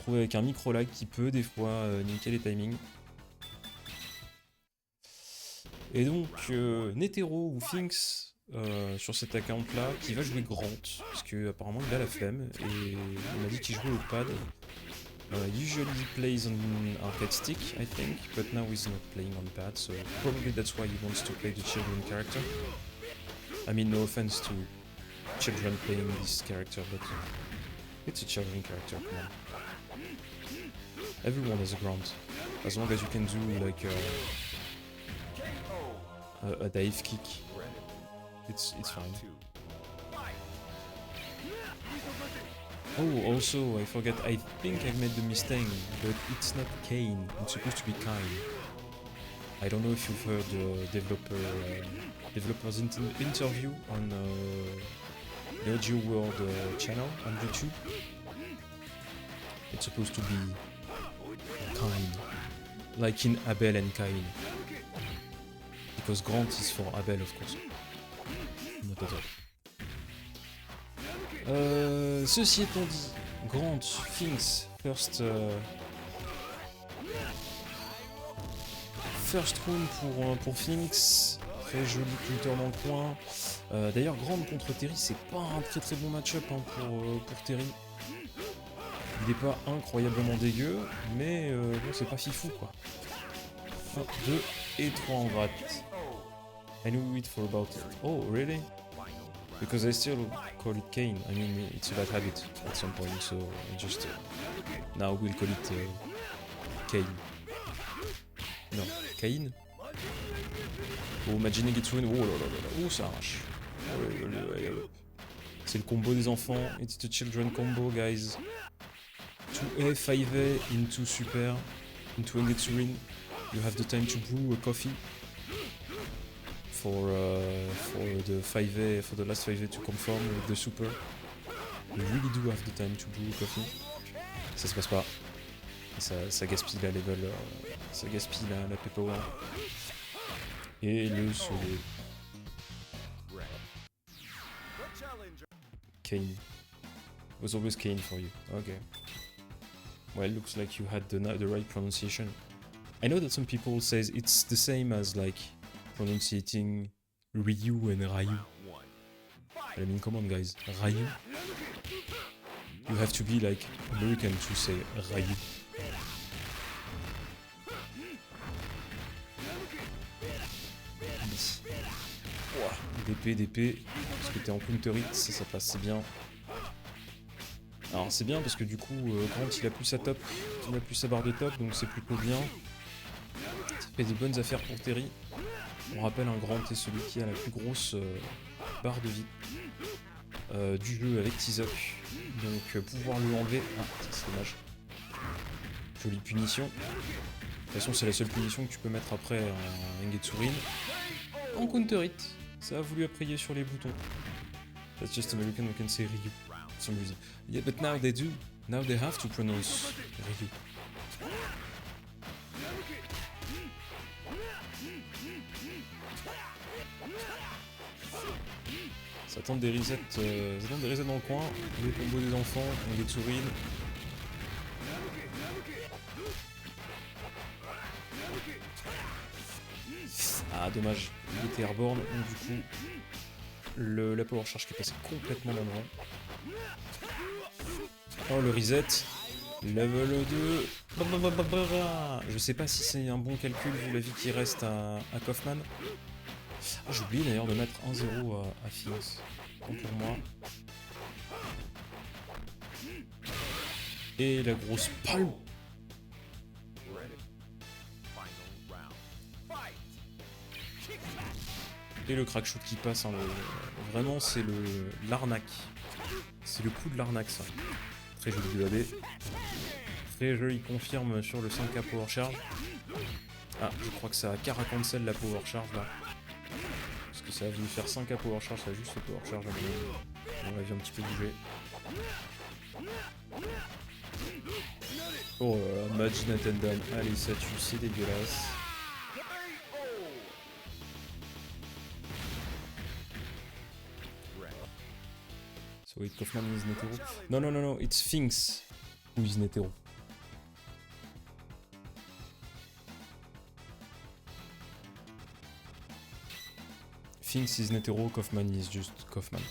avec un micro lag qui peut des fois niquer les timings. Et donc, Netero ou Finks, sur cet account là, qui va jouer Grant, parce que apparemment il a la flemme, et il m'a dit qu'il jouait au pad. Usually he plays on arcade stick, I think, but now he's not playing on pad, so probably that's why he wants to play the children character. I mean, no offense to children playing this character, but it's a children character, come on. Everyone has a Grant, as long as you can do like a dive kick, it's fine. Oh, also, I forgot, I think I made the mistake, but it's not Kane, it's supposed to be Kine. I don't know if you've heard the developer's interview on the Audio World channel on YouTube. It's supposed to be Kine, like in Abel and Cain. Because Grant is for Abel, of course. Not at all. Ceci étant dit, Grant, Finks, first round pour Finks, très joli counter dans le coin. D'ailleurs, Grant contre Terry, c'est pas un très bon match-up hein, pour Terry. Il n'est pas incroyablement dégueu, mais bon, c'est pas fifou quoi. 1, 2 et 3 en gratte. I knew it for about... Oh, really? Because I still call it Kane. I mean, it's a bad habit at some point, so I just... now we'll call it Kane. Non, Kane? Oh, imaginez Gitsune. Oh là là là là. Oh, ça arrache. C'est le combo des enfants. It's the children combo, guys. 2A, 5A into super, into Angetsurin. You have the time to brew a coffee. For the 5A, for the last 5A to conform with the super. You really do have the time to brew coffee. Ça se passe pas. Ça gaspille la level, ça gaspille la P-Power. Et le solo. Kane. It was always Kane for you. Okay. Well, it looks like you had the right pronunciation. I know that some people says it's the same as like pronunciating Ryu and Ryu. I mean, come on guys, Ryu. You have to be like American to say Ryu. DP, parce que t'es en counter hit, ça passe, c'est bien. Alors c'est bien parce que du coup, Grant il a plus sa top, il a plus sa barre de top, donc c'est plutôt bien. Ça fait des bonnes affaires pour Terry. On rappelle, un Grant est celui qui a la plus grosse barre de vie du jeu avec T-Zuck. Donc pouvoir lui enlever... Ah, ça c'est dommage. Jolie punition. De toute façon c'est la seule punition que tu peux mettre après un Engetsurin. En counter hit. Ça a voulu appuyer sur les boutons. That's just American, we can say Ryu. For some reason. Yeah, but now they do. Now they have to pronounce Ryu. Ça tente des resets, dans le coin. Les combos des enfants, on Getsurin. Ah dommage, il était airborne, donc du coup la power charge qui est passée complètement dans le vent. Oh le reset, level 2. Je sais pas si c'est un bon calcul vu la vie qui reste à Kaufman. Ah, j'ai oublié d'ailleurs de mettre 1-0 à Finance. Tant pour moi. Et la grosse palme. Et le crack shoot qui passe, hein, vraiment c'est l'arnaque. C'est le coup de l'arnaque ça. Très joli de AB. Très joli, confirme sur le 5K power charge. Ah, je crois que ça a cara cancel la power charge là. Parce que ça a voulu faire 5K power charge, ça a juste le power charge. On l'a vu un petit peu bouger. Oh là là, Magic Natendam. Allez, ça tue, c'est dégueulasse. So wait, Kaufman is Netero? No, it's Sphinx who is Netero. Sphinx is Netero, Kaufman is just Kaufman.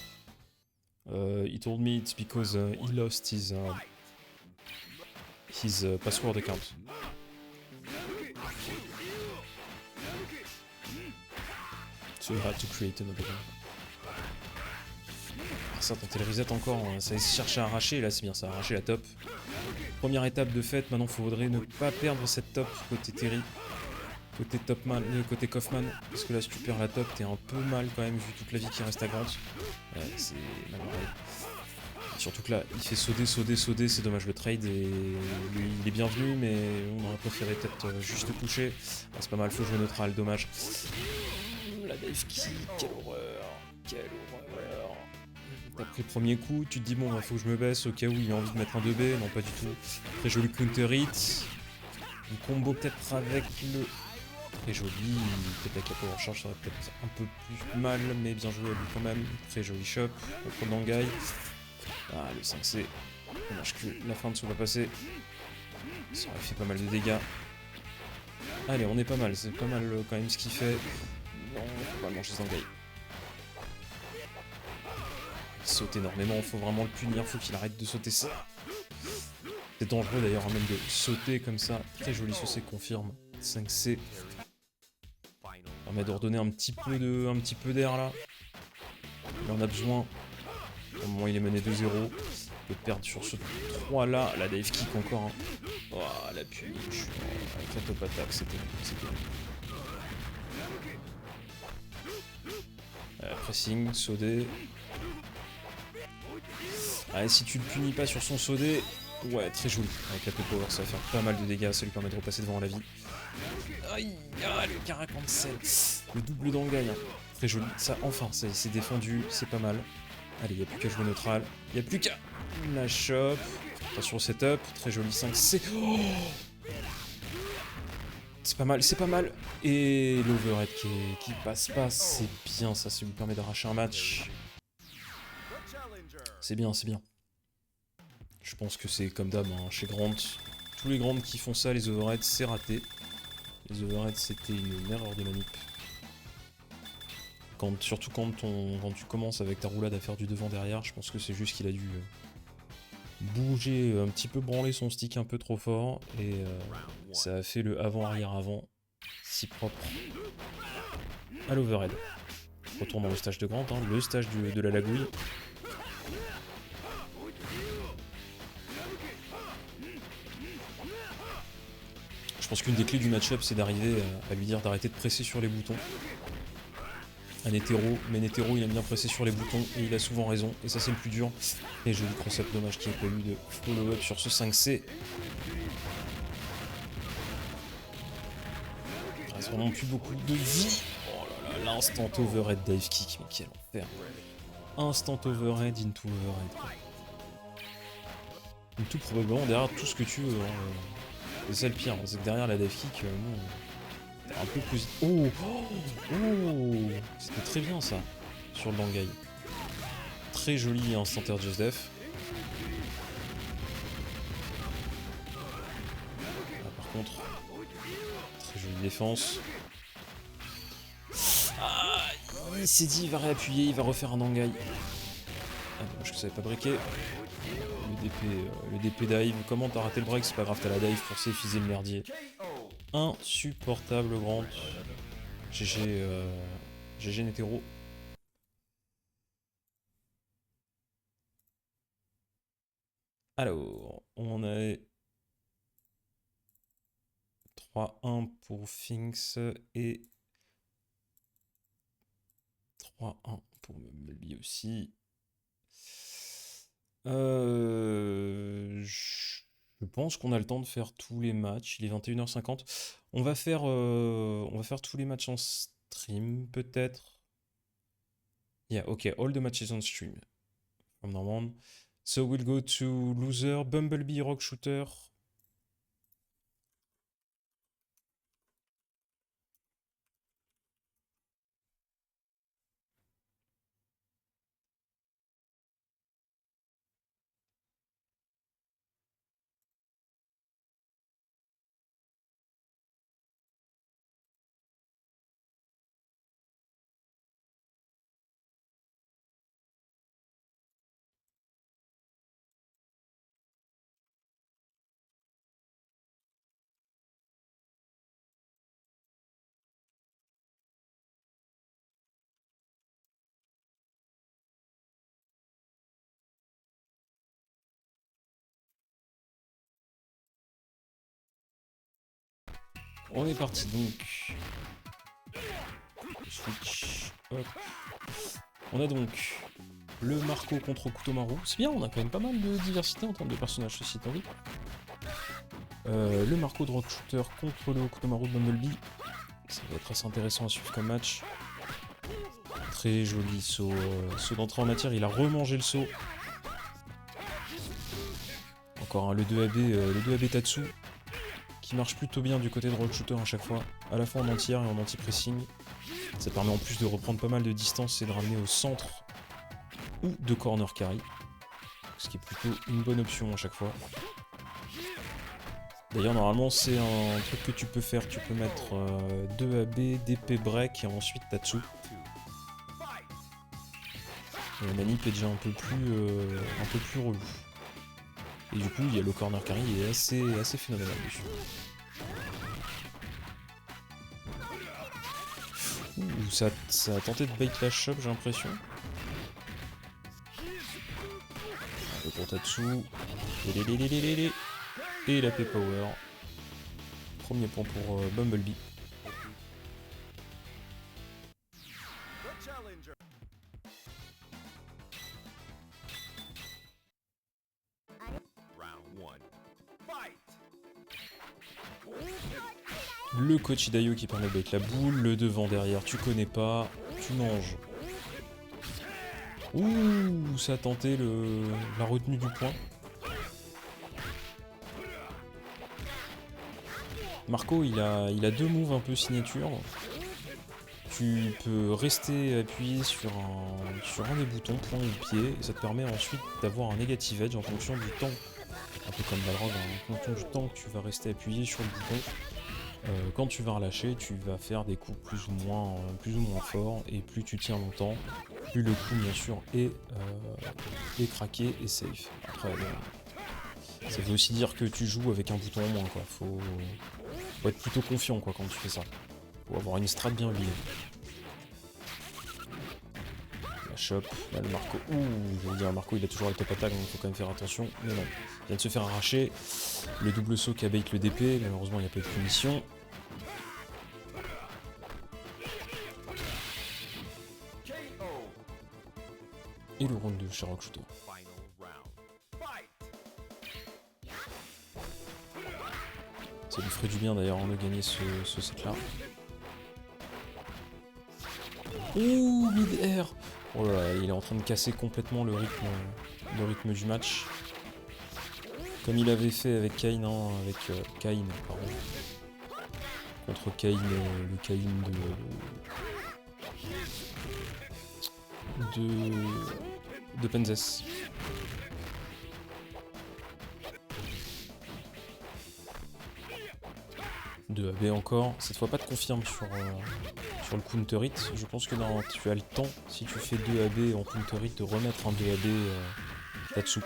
He told me it's because he lost his password account. So he had to create another one. Ça tentait le reset encore, hein. Ça cherche à arracher, là c'est bien, ça a arraché la top. Première étape de fait, maintenant il faudrait ne pas perdre cette top côté Terry. Côté Topman, côté Kaufman, parce que là si tu perds la top, t'es un peu mal quand même vu toute la vie qui reste à Grant. Ouais, c'est mal barré. Surtout que là, il fait sauter, c'est dommage le trade, et lui il est bienvenu, mais on aurait préféré peut-être juste toucher. Ah, c'est pas mal, faut jouer neutral, dommage. La dive kick, quelle horreur, quelle horreur. T'as pris le premier coup, tu te dis bon, faut que je me baisse au cas où il a envie de mettre un 2B, non pas du tout. Très joli counter hit. Un combo peut-être avec le... Très joli, peut-être avec la power charge ça aurait peut-être un peu plus mal, mais bien joué à lui quand même. Très joli shop, contre Nangai. Ah, le 5C. Dommage que la fin ne soit pas passée. Ça aurait fait pas mal de dégâts. Allez, on est pas mal, c'est pas mal quand même ce qu'il fait. Non, faut pas manger Nangai. Il saute énormément, faut vraiment le punir, faut qu'il arrête de sauter ça. C'est dangereux d'ailleurs même de sauter comme ça. Très joli ce C confirme. 5C. Permet de redonner un petit peu d'air là. Il en a besoin. Au moment où il est mené 2-0. Il peut perdre sur ce 3 là. La dive kick encore. Hein. Oh, la punition. Avec la top attack, c'était. Pressing, Sodé. Ah, si tu le punis pas sur son Sodé. Ouais, très joli. Avec la power, ça va faire pas mal de dégâts. Ça lui permet de repasser devant la vie. Aïe, ah, le cara cancel. Le double d'Angai. Hein. Très joli. Ça, enfin, c'est défendu. C'est pas mal. Allez, il n'y a plus qu'à jouer neutral. Il n'y a plus qu'à la chope. Attention au setup. Très joli 5C. Oh, c'est pas mal, c'est pas mal. Et l'overhead qui passe pas. C'est bien, ça lui permet d'arracher un match. C'est bien, c'est bien. Je pense que c'est comme d'hab hein, chez Grant. Tous les Grants qui font ça, les overheads, c'est raté. Les overheads, c'était une erreur de manip. Surtout quand tu commences avec ta roulade à faire du devant-derrière, je pense que c'est juste qu'il a dû bouger, un petit peu branler son stick un peu trop fort. Et ça a fait le avant-arrière-avant, si propre à l'overhead. Retourne dans le stage de Grant, hein, le stage de la lagouille. pense qu'une des clés du match-up, c'est d'arriver à lui dire d'arrêter de presser sur les boutons. Un hétéro, mais Netero il aime bien presser sur les boutons et il a souvent raison, et ça c'est le plus dur. Et joli concept, dommage qu'il n'y ait pas eu de follow-up sur ce 5C. Il reste vraiment plus beaucoup de vie. Oh là là, l'instant overhead dive kick, mais quel enfer. Instant overhead into overhead. Et tout probablement derrière tout ce que tu veux. Hein. C'est ça le pire, c'est que derrière la dive kick, un peu plus... Oh, oh, c'était très bien ça, sur le Dangai. Très joli instant air just def. Là, par contre, très jolie défense. Ah, il s'est dit, il va réappuyer, il va refaire un Dangai. Ah, dommage que ça n'avait pas briqué. Le DP dive, comment t'as raté le break? C'est pas grave, t'as la dive pour s'effiser le merdier. Insupportable Grant. GG Netero. Alors, on a 3-1 pour Finks et 3-1 pour Mumblebee aussi. Je pense qu'on a le temps de faire tous les matchs. Il est 21h50. On va faire tous les matchs en stream, peut-être. Yeah, okay, all the matches on stream. From now on. So we'll go to loser, Bumblebee, Rock Shooter. On est parti donc. Switch. Hop. On a donc le Marco contre Kutomaru. C'est bien, on a quand même pas mal de diversité en termes de personnages, ceci étant dit. Le Marco de Rock Shooter contre le Kutomaru de Bumblebee. Ça va être assez intéressant à suivre comme match. Très joli saut, saut d'entrée en matière. Il a remangé le saut. Encore le 2AB Tatsu. Qui marche plutôt bien du côté de Rock Shooter à chaque fois. À la fois en entière et en anti-pressing. Ça permet en plus de reprendre pas mal de distance et de ramener au centre ou de corner carry. Ce qui est plutôt une bonne option à chaque fois. D'ailleurs normalement c'est un truc que tu peux faire, tu peux mettre 2AB, DP break et ensuite Tatsu. Et la manip est déjà un peu plus relou. Et du coup il y a le corner carry est assez phénoménal dessus. Ouh, ça a tenté de bait la shop j'ai l'impression. Le pour Tatsu. Et la P-Power. Premier point pour Bumblebee. Le coach Hidayo qui permet de bait la boule. Le devant derrière, tu connais pas. Tu manges. Ouh, ça a tenté la retenue du point. Marco, il a deux moves un peu signature. Tu peux rester appuyé sur un des boutons, point ou pied, et ça te permet ensuite d'avoir un negative edge en fonction du temps. Un peu comme Balrog, en fonction du temps que tu vas rester appuyé sur le bouton. Quand tu vas relâcher, tu vas faire des coups plus ou moins forts, et plus tu tiens longtemps, plus le coup bien sûr est craqué et safe. Après, ça veut aussi dire que tu joues avec un bouton en moins, quoi. Faut être plutôt confiant quoi quand tu fais ça. Faut avoir une strat bien huilée. chop. Là, le Marco. Ouh, je veux dire, Marco, il a toujours la top attaque, donc il faut quand même faire attention. Mais non, il vient de se faire arracher. Le double saut qui bait le DP. Malheureusement, il n'y a pas eu de punition. Et le round de Sherlock Shooter. Ça lui ferait du bien d'ailleurs de gagner ce set-là. Ouh, mid-air. Oh là là, il est en train de casser complètement le rythme du match. Comme il avait fait avec Kain, avec Kain, pardon. Contre Kain, le Kain de Penzes. De AB encore, cette fois pas de confirme sur le counter hit. Je pense que tu as le temps, si tu fais 2 AB en counter hit, de remettre un 2 AB là-dessous.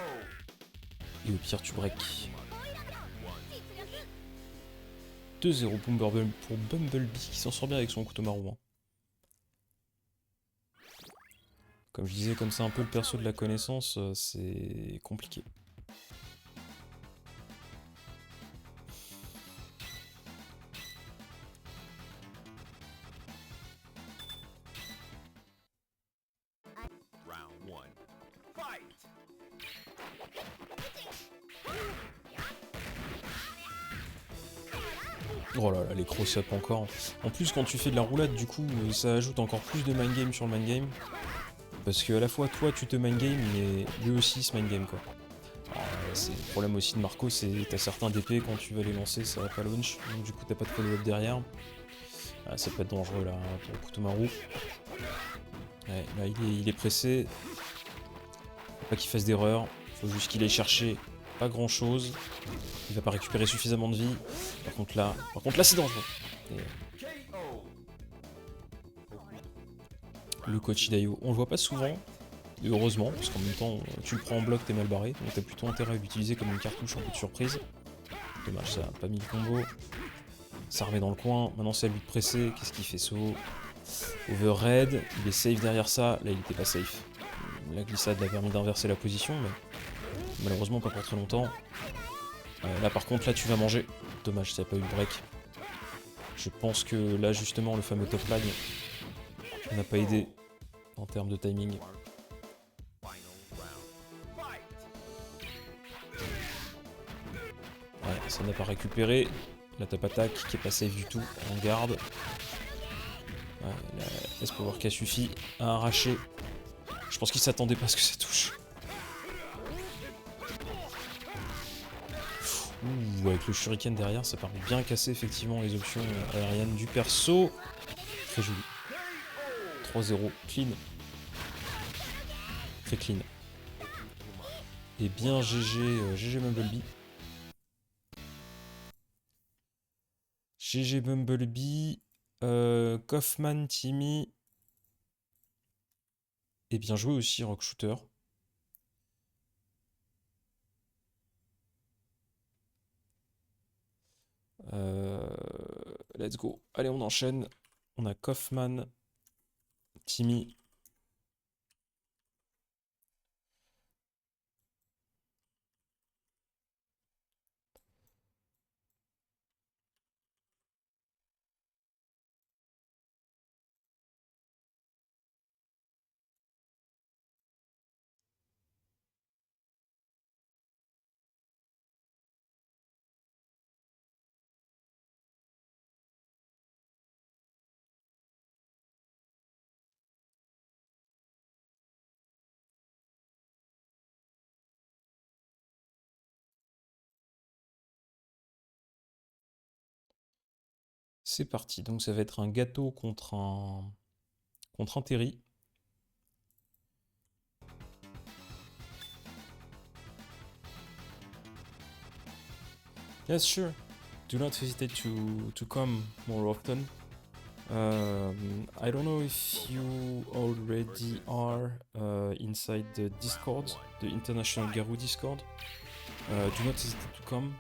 Et au pire, tu break. 2-0 pour Bumblebee qui s'en sort bien avec son couteau maroux. Comme je disais, comme c'est un peu le perso de la connaissance, c'est compliqué. Oh là là, les cross-up encore. En plus, quand tu fais de la roulade, du coup, ça ajoute encore plus de mind game sur le mind game. Parce que à la fois, toi, tu te mind game, mais lui aussi se mind game, quoi. C'est le problème aussi de Marco, c'est que t'as certains DP, quand tu vas les lancer, ça va pas launch. Donc du coup, t'as pas de follow-up derrière. Ah, ça peut être dangereux, là, pour le couteau marou. Ouais, là, il est pressé. Faut pas qu'il fasse d'erreur. Faut juste qu'il aille chercher pas grand-chose. Il va pas récupérer suffisamment de vie. Par contre là c'est dangereux. Et le coach Hidayo, on le voit pas souvent, et heureusement, parce qu'en même temps, tu le prends en bloc, t'es mal barré, donc t'as plutôt intérêt à l'utiliser comme une cartouche en coup de surprise. Dommage, ça a pas mis le combo. Ça remet dans le coin, maintenant c'est à lui de presser, qu'est-ce qu'il fait saut? Overhead, il est safe derrière ça, là il était pas safe. La glissade l'a permis d'inverser la position, mais malheureusement pas pour très longtemps. Là par contre, là tu vas manger. Dommage, ça n'a pas eu le break. Je pense que là justement le fameux top line n'a pas aidé en termes de timing. Ouais, ça n'a pas récupéré. La top attaque qui est pas safe du tout, en garde. Ouais, la S-Power qui a suffi à arracher. Je pense qu'il s'attendait pas à ce que ça touche. Ouh, avec le shuriken derrière, ça permet bien casser effectivement les options aériennes du perso. Très joli. 3-0, clean. Très clean. Et bien GG Bumblebee. GG Bumblebee. Kaufman, Timmy. Et bien joué aussi Rock Shooter. Let's go. Allez, on enchaîne. On a Kaufman, Timmy. C'est parti, donc ça va être un gâteau contre un Terry. Yes, sure. Do not hesitate to come more often. I don't know if you already are inside the Discord, the International Garou Discord. Do not hesitate to come.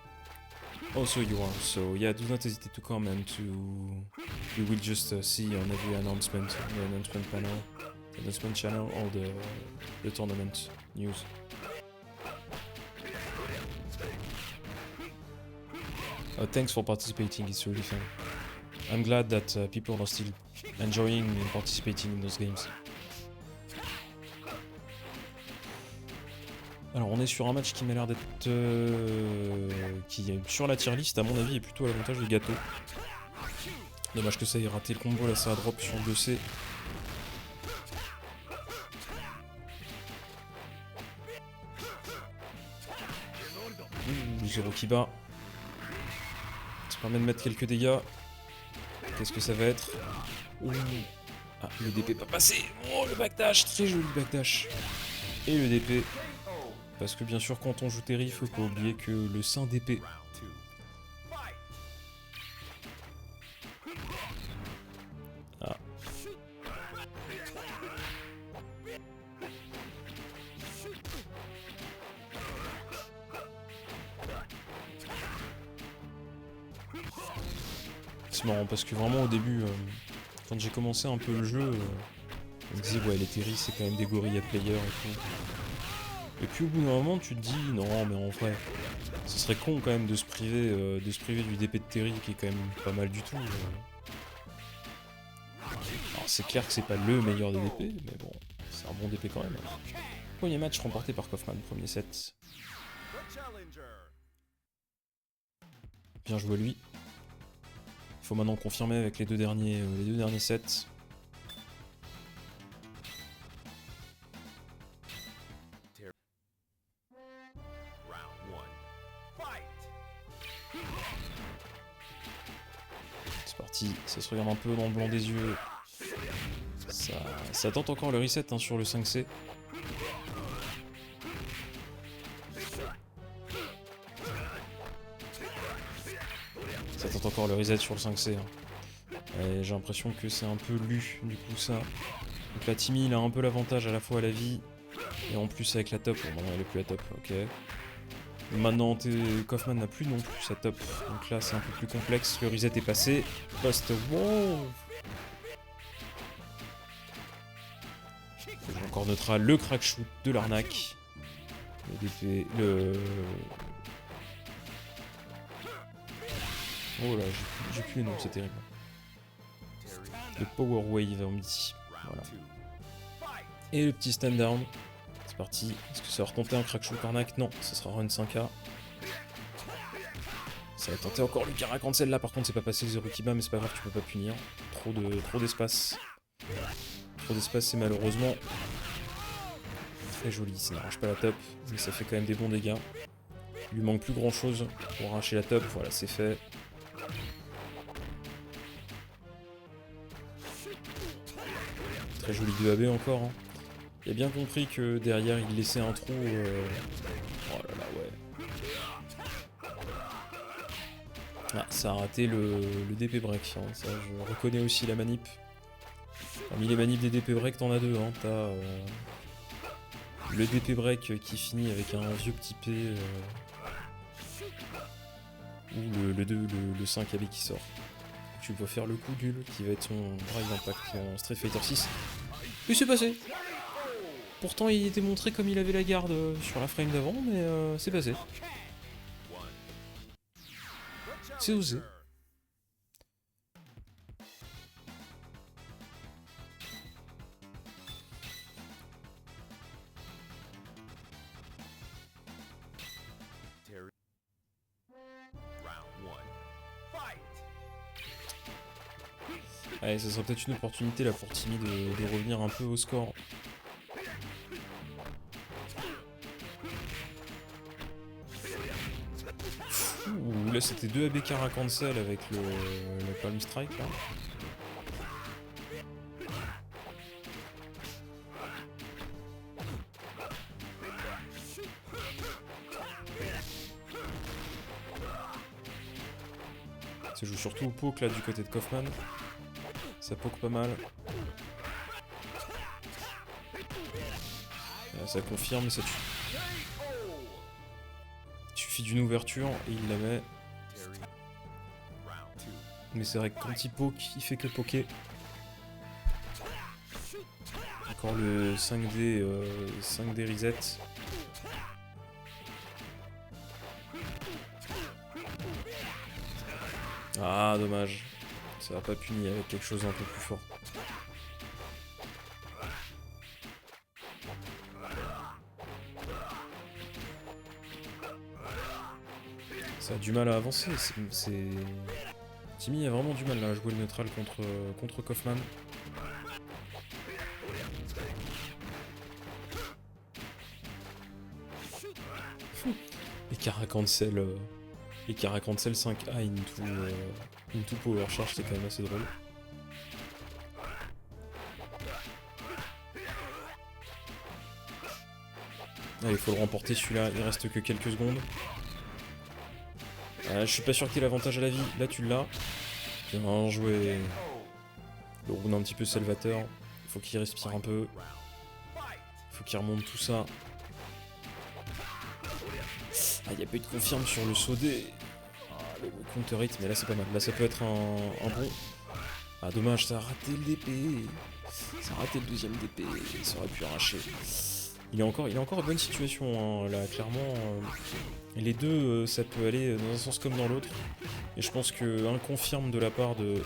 Also you are, so yeah, do not hesitate to come and you will just see on every announcement, the announcement panel, announcement channel or the tournament news. Thanks for participating, it's really fun. I'm glad that people are still enjoying and participating in those games. Alors on est sur un match qui m'a l'air d'être... qui est sur la tier list, à mon avis, est plutôt à l'avantage du gâteau. Dommage que ça ait raté le combo, là ça a drop sur 2C. Ouh, 0 qui bat. Ça permet de mettre quelques dégâts. Qu'est-ce que ça va être? Ouh. Ah, le DP pas passé. Oh, le backdash, très joli backdash. Et le DP. Parce que bien sûr, quand on joue Terry, faut pas oublier que le saint d'épée. Ah. C'est marrant parce que vraiment au début, quand j'ai commencé un peu le jeu, on me disait ouais les Terry c'est quand même des gorilles à player et tout. Et puis au bout d'un moment tu te dis non mais en vrai, ce serait con quand même de se priver du DP de Terry qui est quand même pas mal du tout. Alors c'est clair que c'est pas le meilleur des DP, mais bon, c'est un bon DP quand même. Premier match remporté par Kaufman, premier set. Bien joué lui. Il faut maintenant confirmer avec les deux derniers sets. C'est parti, ça se regarde un peu dans le blanc des yeux. Ça tente encore le reset hein, sur le 5C. Ça tente encore le reset sur le 5C. Hein. J'ai l'impression que c'est un peu lu du coup ça. Donc là Timmy il a un peu l'avantage à la fois à la vie et en plus avec la top. Bon non elle est plus à top, ok. Maintenant Kaufman n'a plus non plus sa top. Donc là c'est un peu plus complexe. Le reset est passé. Post wow. J'ai encore neutral le crack shoot de l'arnaque. Le DP. Oh là, j'ai plus les noms, c'est terrible. Le Power Wave, on me dit. Voilà. Et le petit stand down. C'est parti. Est-ce que ça va retenter un crack shoot arnaque? Non, ça sera run 5K. Ça va tenter encore le Caracan celle-là, par contre c'est pas passé 0 qui bat, mais c'est pas grave, tu peux pas punir. Trop d'espace. Trop d'espace, c'est malheureusement très joli. Ça n'arrache pas la top, mais ça fait quand même des bons dégâts. Il lui manque plus grand chose pour arracher la top, voilà, c'est fait. Très joli 2AB encore. Hein. Il a bien compris que derrière il laissait un trou. Oh là là, ouais. Ah, ça a raté le DP break. Hein. Ça, je reconnais aussi la manip. Parmi les manips des DP break, t'en as deux. Hein. T'as le DP break qui finit avec un vieux petit P. Ou le 5 AB qui sort. Tu vas faire le coup d'Ul qui va être son drive impact en Street Fighter 6. Et c'est passé. Pourtant il était montré comme il avait la garde sur la frame d'avant, mais c'est passé. C'est osé. Allez, ça serait peut-être une opportunité là pour Timmy de revenir un peu au score. Ouh, là c'était 2 AB Cara cancel avec le Palm Strike là. Ça joue surtout au poke là du côté de Kaufman. Ça poke pas mal. Là, ça confirme, ça tue. Il suffit d'une ouverture et il la met. Mais c'est vrai que quand il poke, il fait que poker. encore le 5D, 5D reset. Ah, dommage. Ça va pas punir avec quelque chose d'un peu plus fort. Ça a du mal à avancer. Timmy a vraiment du mal là, à jouer le neutral contre Kaufman. Et Kara cancel 5A into power charge, c'est quand même assez drôle. Allez, il faut le remporter celui-là, il reste que quelques secondes. Je suis pas sûr qu'il ait l'avantage à la vie, là tu l'as. Bien joué. Le round un petit peu salvateur, faut qu'il respire un peu. Faut qu'il remonte tout ça. Ah, il n'y a pas eu de confirme sur le saut D. Ah, le counter hit, mais là c'est pas mal. Là ça peut être un bon. Ah, dommage, ça a raté le DP. Ça a raté le deuxième DP. Ça aurait pu arracher. Il est encore en bonne situation, hein. Là, clairement. Les deux, ça peut aller dans un sens comme dans l'autre. Et je pense qu'un confirme de la part de.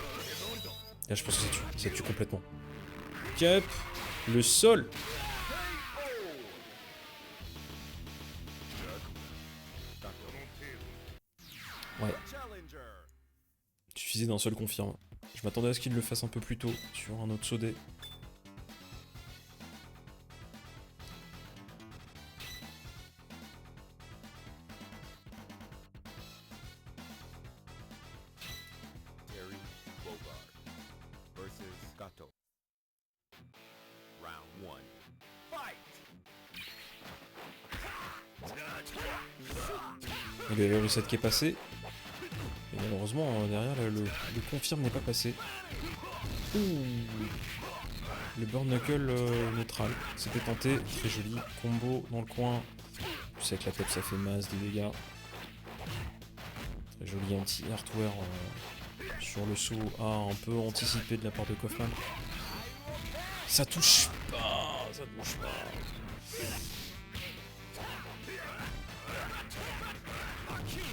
Là, je pense que ça tue complètement. Cap, le sol. Ouais. Il suffisait d'un seul confirme. Je m'attendais à ce qu'il le fasse un peu plus tôt sur un autre saut-dé. Il y a le reset qui est passé. Et malheureusement, derrière, le confirme n'est pas passé. Ouh. Le burn knuckle neutral. C'était tenté. Très joli. Combo dans le coin. Je sais que la tête, ça fait masse de dégâts. Très joli anti-hardware sur le saut A un peu anticipé de la part de Kaufman. Ça touche pas. Ça touche pas.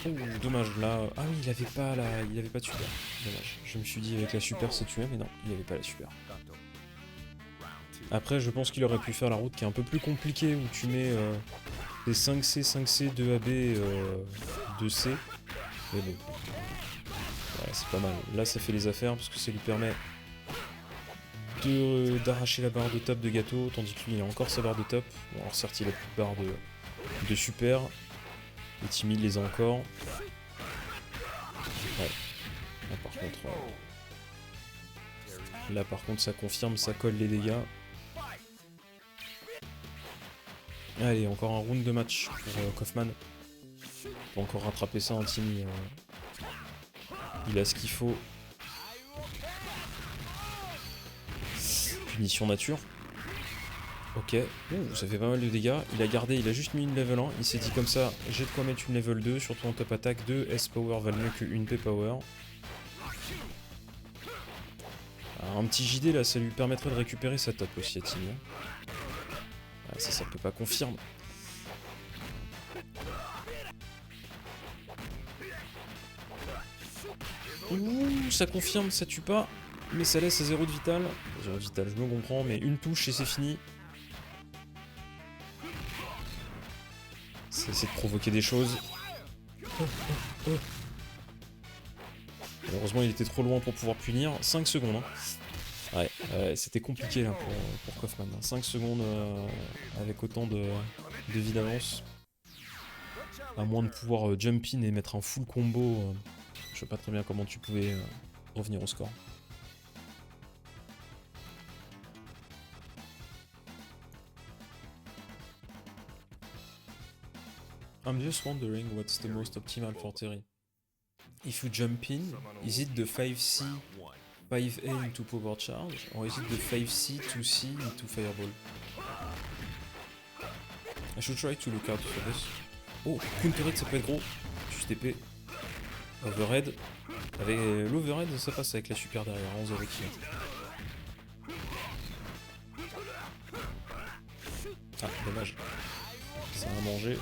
Oh, dommage, là... Ah oui, il avait pas de super. Dommage. Je me suis dit avec la super c'est tué, mais non, il avait pas la super. Après, je pense qu'il aurait pu faire la route qui est un peu plus compliquée, où tu mets des 5C, 5C, 2AB, 2C. Mais bon. Ouais, c'est pas mal. Là, ça fait les affaires, parce que ça lui permet d'arracher la barre de top de Gâteau, tandis que lui, il a encore sa barre de top. Bon, alors certes, il a plus de barre de super. Et Timmy les a encore. Ouais. Là par contre ça confirme, ça colle les dégâts. Allez, encore un round de match pour Kaufman. Il peut encore rattraper ça, hein, Timmy. Il a ce qu'il faut. Punition nature. Ok, ça fait pas mal de dégâts. Il a gardé, il a juste mis une level 1. Il s'est dit comme ça, j'ai de quoi mettre une level 2, surtout en top attaque. 2 S power valent mieux qu'une P power. Alors, un petit JD là, ça lui permettrait de récupérer sa top aussi à Timmy. Ah, ça peut pas confirmer. Ouh, ça confirme, ça tue pas. Mais ça laisse à 0 de vital. 0 de vital, je me comprends, mais une touche et c'est fini. C'est de provoquer des choses. Malheureusement, il était trop loin pour pouvoir punir. 5 secondes. Hein. Ouais, c'était compliqué là pour Kaufman. 5 secondes avec autant de vie d'avance. À moins de pouvoir jump in et mettre un full combo. Je sais pas très bien comment tu pouvais revenir au score. I'm just wondering what's the most optimal for Terry. If you jump in, is it the 5C, 5A into power charge, or is it the 5C, 2C into fireball? I should try to look out for this. Oh, counter hit, ça peut être gros. Juste épée. Overhead. Avec l'overhead, ça passe avec la super derrière, 11 avec qui. Ah, dommage. Ça a mangé.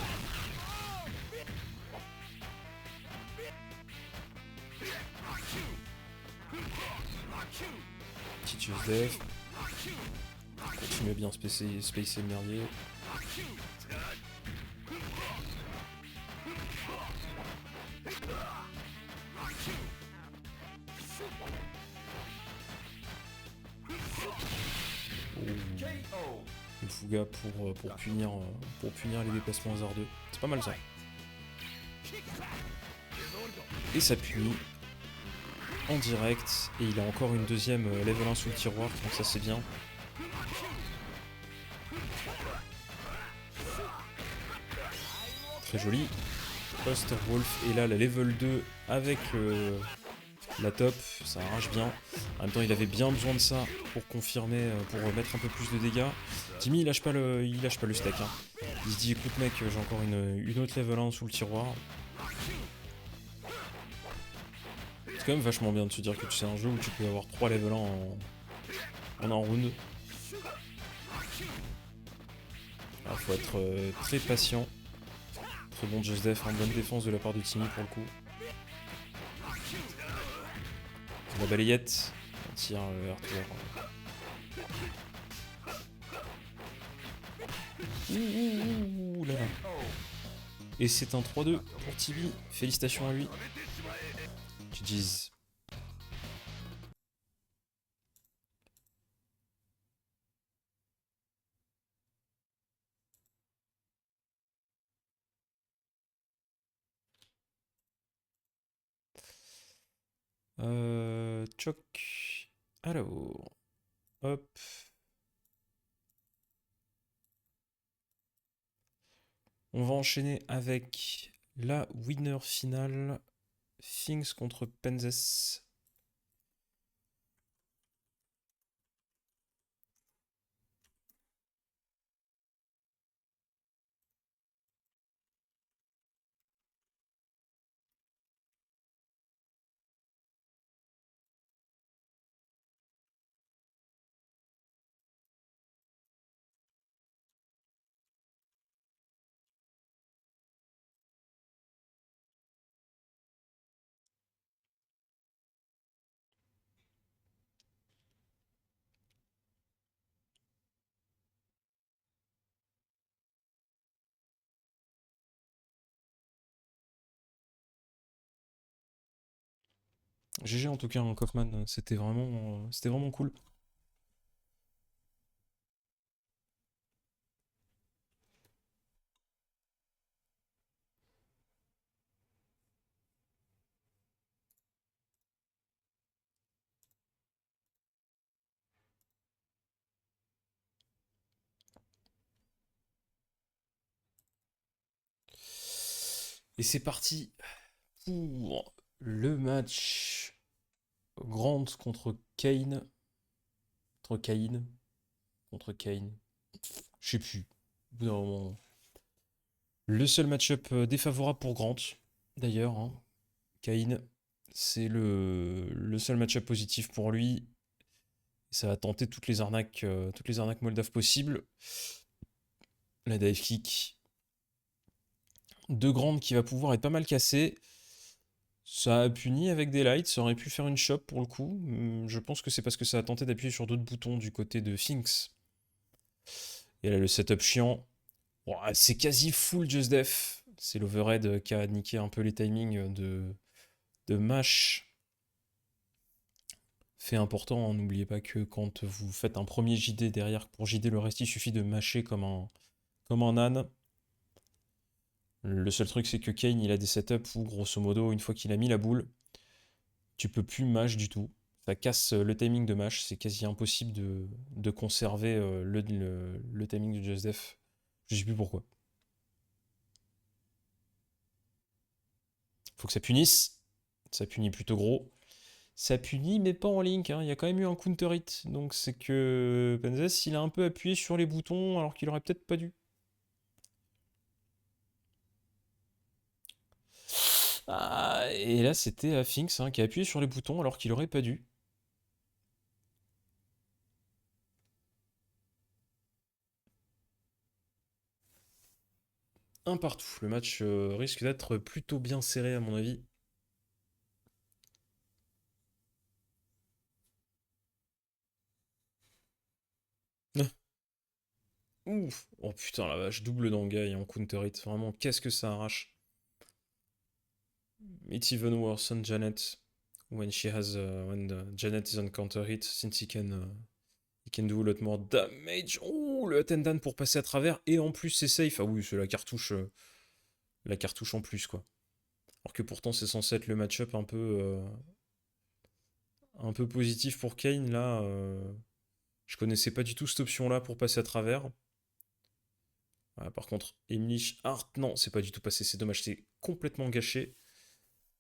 Petit Def. Continue bien spacer le merdier. Le Fuga pour punir les déplacements hasardeux. C'est pas mal ça. Et ça punit en direct. Et il a encore une deuxième level 1 sous le tiroir, donc ça c'est bien. Très joli. Buster Wolf. Et là la level 2 avec la top, ça arrache bien. En même temps, il avait bien besoin de ça pour confirmer, pour mettre un peu plus de dégâts. Timmy, il lâche pas le stack. Hein. Il se dit, écoute mec, j'ai encore une autre level 1 sous le tiroir. C'est quand même vachement bien de se dire que c'est un jeu où tu peux avoir 3 level 1 en un round. Alors, faut être très patient. Très bon Just Def, bonne défense de la part de Timmy pour le coup. La balayette, on tire Arthur. Ouh là là. Et c'est un 3-2 pour Tibi. Félicitations à lui. GG's. Choc. Alors. Hop. On va enchaîner avec la winner finale. Things contre Penzes. GG en tout cas, hein, Kaufman, c'était vraiment cool. Et c'est parti pour le match Grant contre Kane. Contre Kane. Je sais plus. Au bout d'un moment. Le seul match-up défavorable pour Grant, d'ailleurs. Hein. Kane, c'est le seul match-up positif pour lui. Ça va tenter toutes les arnaques moldaves possibles. La dive kick de Grant qui va pouvoir être pas mal cassé. Ça a puni avec des lights, ça aurait pu faire une chop pour le coup. Je pense que c'est parce que ça a tenté d'appuyer sur d'autres boutons du côté de Finks. Et là, le setup chiant. Bon, c'est quasi full Just Def. C'est l'overhead qui a niqué un peu les timings de Mash. Fait important, hein, n'oubliez pas que quand vous faites un premier JD derrière, pour JD le reste, il suffit de mâcher comme un âne. Le seul truc, c'est que Kane, il a des setups où, grosso modo, une fois qu'il a mis la boule, tu peux plus mash du tout. Ça casse le timing de mash, c'est quasi impossible de conserver le timing du Just Def. Je sais plus pourquoi. Faut que ça punisse. Ça punit plutôt gros. Ça punit, mais pas en link. Hein. Il y a quand même eu un counter hit. Donc c'est que Penzes, il a un peu appuyé sur les boutons alors qu'il aurait peut-être pas dû. Ah, et là, c'était Finks qui a appuyé sur les boutons alors qu'il aurait pas dû. un partout. Le match risque d'être plutôt bien serré à mon avis. Ah, ouf. Oh putain la vache, double d'Angai en counter hit. Vraiment, qu'est-ce que ça arrache. It's even worse on Janet when Janet is on counter hit since he can do a lot more damage. Oh, le attendant pour passer à travers et en plus c'est safe. Ah oui, c'est la cartouche en plus quoi. Alors que pourtant c'est censé être le match-up un peu positif pour Kane là. Je connaissais pas du tout cette option là pour passer à travers. Voilà, par contre, Emlich Hart, non, c'est pas du tout passé, c'est dommage, c'est complètement gâché.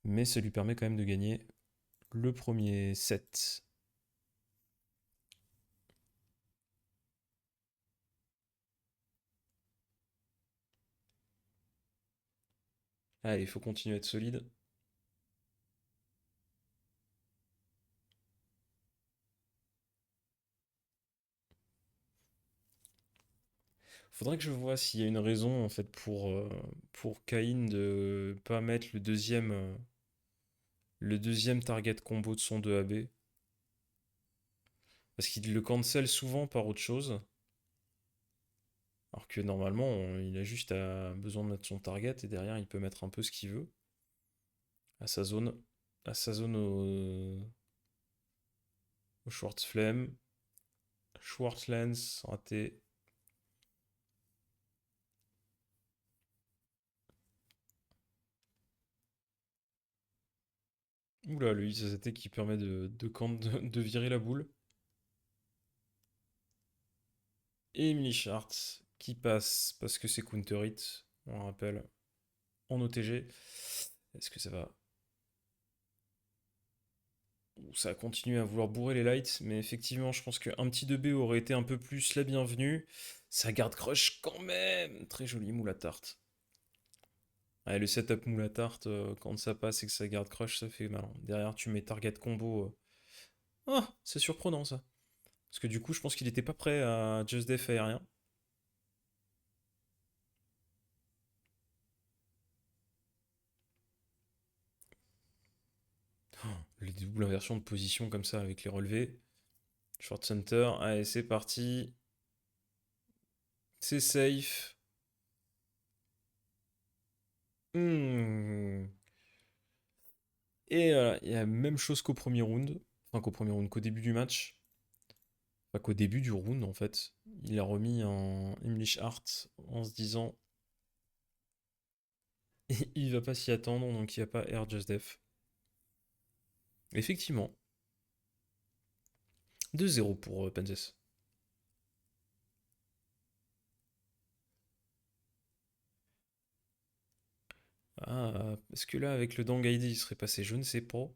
Mais ça lui permet quand même de gagner le premier set. Allez, il faut continuer à être solide. Faudrait que je vois s'il y a une raison en fait pour Cain de pas mettre le deuxième target combo de son 2AB. Parce qu'il le cancel souvent par autre chose. Alors que normalement, il a juste besoin de mettre son target et derrière il peut mettre un peu ce qu'il veut. À sa zone. À sa zone au Schwarzflame. Schwarzlens, raté. Oula, le ICCT qui permet de virer la boule. Et Emily Schwartz qui passe parce que c'est counter hit, on le rappelle, en OTG. Est-ce que ça va. Ça a continué à vouloir bourrer les lights, mais effectivement, je pense qu'un petit 2B aurait été un peu plus la bienvenue. Ça garde crush quand même. Très joli moule à tarte. Ouais, le setup moule à tarte, quand ça passe et que ça garde crush, ça fait mal. Derrière, tu mets target combo. Ah, c'est surprenant ça. Parce que du coup, je pense qu'il était pas prêt à Just Def aérien. Les doubles inversions de position comme ça avec les relevés. Short center, allez, c'est parti. C'est safe. Hmm. Et voilà, il y a la même chose qu'au premier round. Enfin, qu'au premier round, qu'au début du match. Enfin, qu'au début du round, en fait. Il a remis un English Art en se disant il va pas s'y attendre, donc il n'y a pas Air Just Def. Effectivement. 2-0 pour Penzes. Ah, est-ce que là, avec le Dang ID, il serait passé? Je ne sais pas.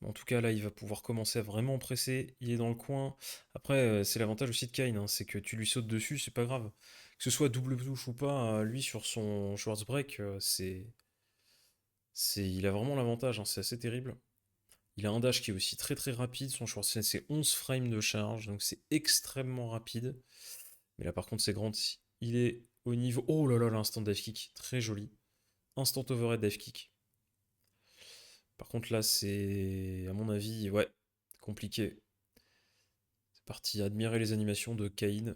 En tout cas, là, il va pouvoir commencer à vraiment presser. Il est dans le coin. Après, c'est l'avantage aussi de Kane, hein, c'est que tu lui sautes dessus, c'est pas grave. Que ce soit double touche ou pas, lui, sur son Schwarz Break, il a vraiment l'avantage, hein, c'est assez terrible. Il a un dash qui est aussi très très rapide. Son Schwarz, c'est 11 frames de charge, donc c'est extrêmement rapide. Mais là, par contre, c'est grand. Il est au niveau. Oh là là, l'instant dive kick, très joli. Instant overhead dive kick. Par contre, là, c'est, à mon avis, ouais, compliqué. C'est parti, admirer les animations de Cain.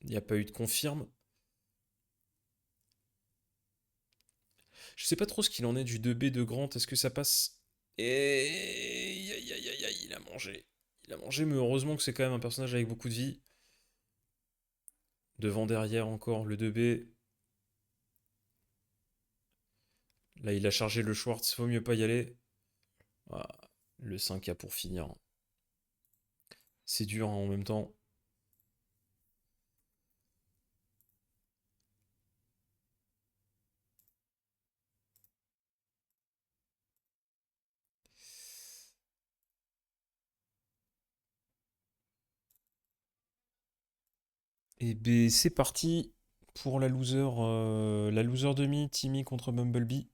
Il n'y a pas eu de confirme. Je sais pas trop ce qu'il en est du 2B de Grant. Est-ce que ça passe? Et. Aïe, aïe, aïe, aïe, il a mangé. Il a mangé, mais heureusement que c'est quand même un personnage avec beaucoup de vie. Devant, derrière encore, le 2B. Là, il a chargé le Schwartz, vaut mieux pas y aller. Ah, le 5A pour finir. C'est dur hein, en même temps. Et ben c'est parti pour la loser demi, Timmy contre Bumblebee.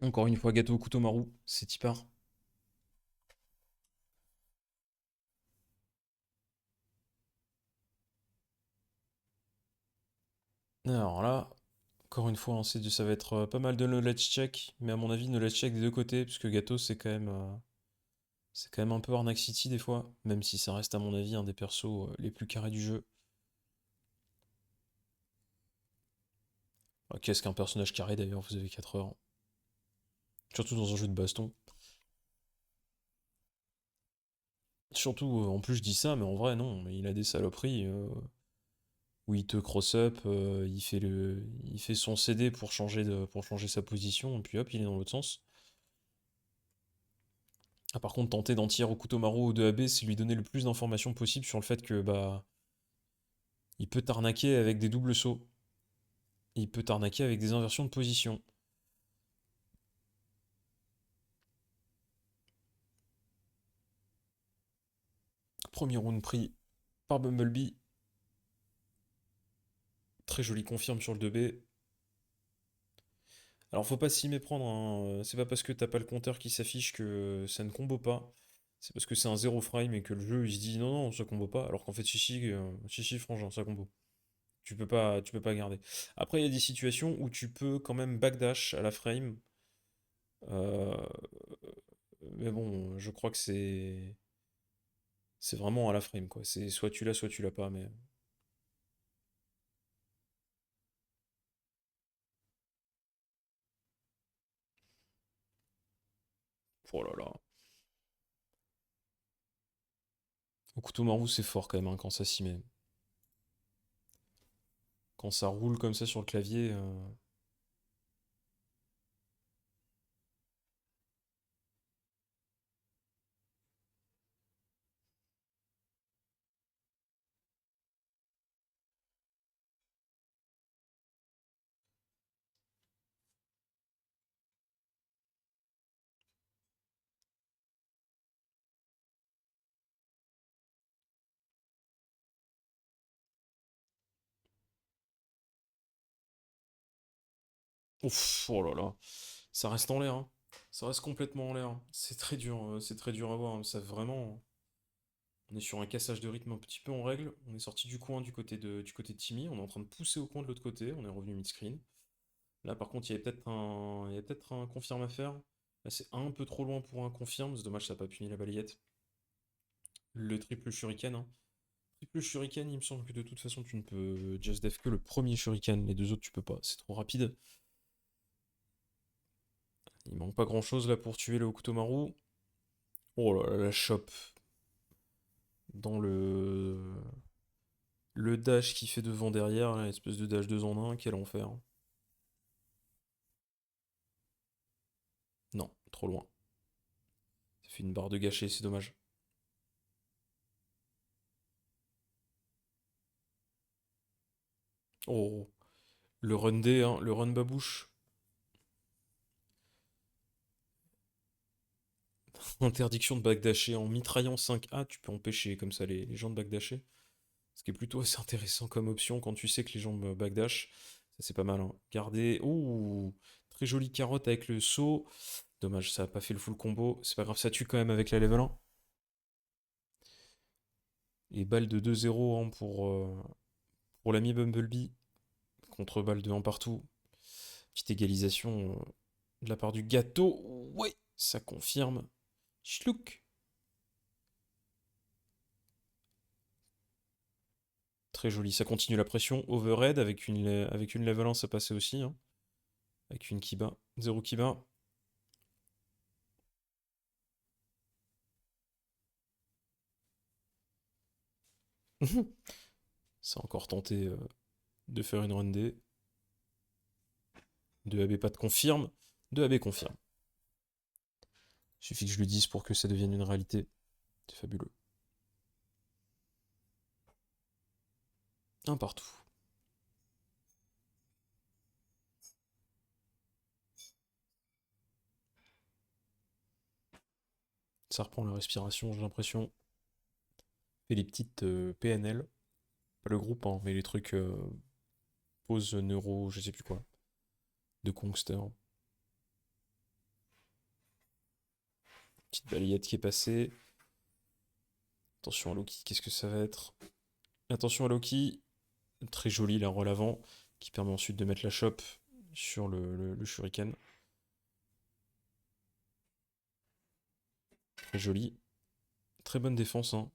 Encore une fois, gâteau au couteau marou, c'est Tipar. Alors là, encore une fois, hein, ça va être pas mal de knowledge check, mais à mon avis, knowledge check des deux côtés, puisque gâteau, c'est quand même un peu Arnaque City des fois, même si ça reste à mon avis un des persos les plus carrés du jeu. Qu'est-ce qu'un personnage carré d'ailleurs, vous avez 4 heures. Surtout dans un jeu de baston. Surtout, en plus je dis ça, mais en vrai non, il a des saloperies où il te cross-up, il fait son CD pour changer sa position, et puis hop, il est dans l'autre sens. Ah, par contre, tenter d'en tirer au couteau marou ou de AB, c'est lui donner le plus d'informations possible sur le fait que bah il peut t'arnaquer avec des doubles sauts. Il peut t'arnaquer avec des inversions de position. Premier round pris par Bumblebee. Très joli confirme sur le 2B. Alors faut pas s'y méprendre, hein. C'est pas parce que t'as pas le compteur qui s'affiche que ça ne combo pas. C'est parce que c'est un zéro frame et que le jeu il se dit non non ça combo pas, alors qu'en fait si frangin, ça combo. Tu peux pas garder. Après il y a des situations où tu peux quand même backdash à la frame. Euh, mais bon, je crois que c'est vraiment à la frame quoi. C'est soit tu l'as pas, mais oh là là. Au couteau marou c'est fort quand même hein, quand ça s'y met. Quand ça roule comme ça sur le clavier. Ouf, oh là là. Ça reste en l'air, hein. Ça reste complètement en l'air. C'est très dur à voir, hein. Ça vraiment. On est sur un cassage de rythme un petit peu en règle. On est sorti du coin du côté de Timmy. On est en train de pousser au coin de l'autre côté. On est revenu mid-screen. Là, par contre, il y avait peut-être un confirme à faire. Là, c'est un peu trop loin pour un confirme. C'est dommage, ça n'a pas puni la balayette. Le triple shuriken, hein. Triple shuriken, il me semble que de toute façon, tu ne peux just def que le premier shuriken. Les deux autres, tu peux pas. C'est trop rapide. Il manque pas grand-chose là pour tuer le Hokutomaru. Oh là là, la chope dans le dash qui fait devant derrière, là, espèce de dash 2 en un, quel enfer. Non, trop loin. Ça fait une barre de gâcher, c'est dommage. Oh, le run D, hein, le run babouche. Interdiction de backdasher en mitraillant 5A, tu peux empêcher comme ça les gens de backdasher. Ce qui est plutôt assez intéressant comme option quand tu sais que les gens backdash. Ça c'est pas mal, hein. Garder. Ouh, très jolie carotte avec le saut. Dommage, ça a pas fait le full combo. C'est pas grave, ça tue quand même avec la level 1. Et balle de 2-0 hein, pour l'ami Bumblebee. Contre balle de 1 partout. Petite égalisation de la part du gâteau. Ouais, ça confirme. Schlouk. Très joli, ça continue la pression. Overhead avec une level 1, ça passait aussi, hein. Avec une Kiba. 0 Kiba. C'est encore tenté de faire une run D. 2 AB pas de confirme. 2 AB confirme. Suffit que je lui dise pour que ça devienne une réalité. C'est fabuleux. Un partout. Ça reprend la respiration, j'ai l'impression. Et les petites PNL. Pas le groupe, hein, mais les trucs pause neuro, je sais plus quoi. De Kongster. Petite balayette qui est passée. Attention à Loki, qu'est-ce que ça va être? Attention à Loki. Très joli la roll avant, qui permet ensuite de mettre la chope sur le shuriken. Très joli. Très bonne défense, hein.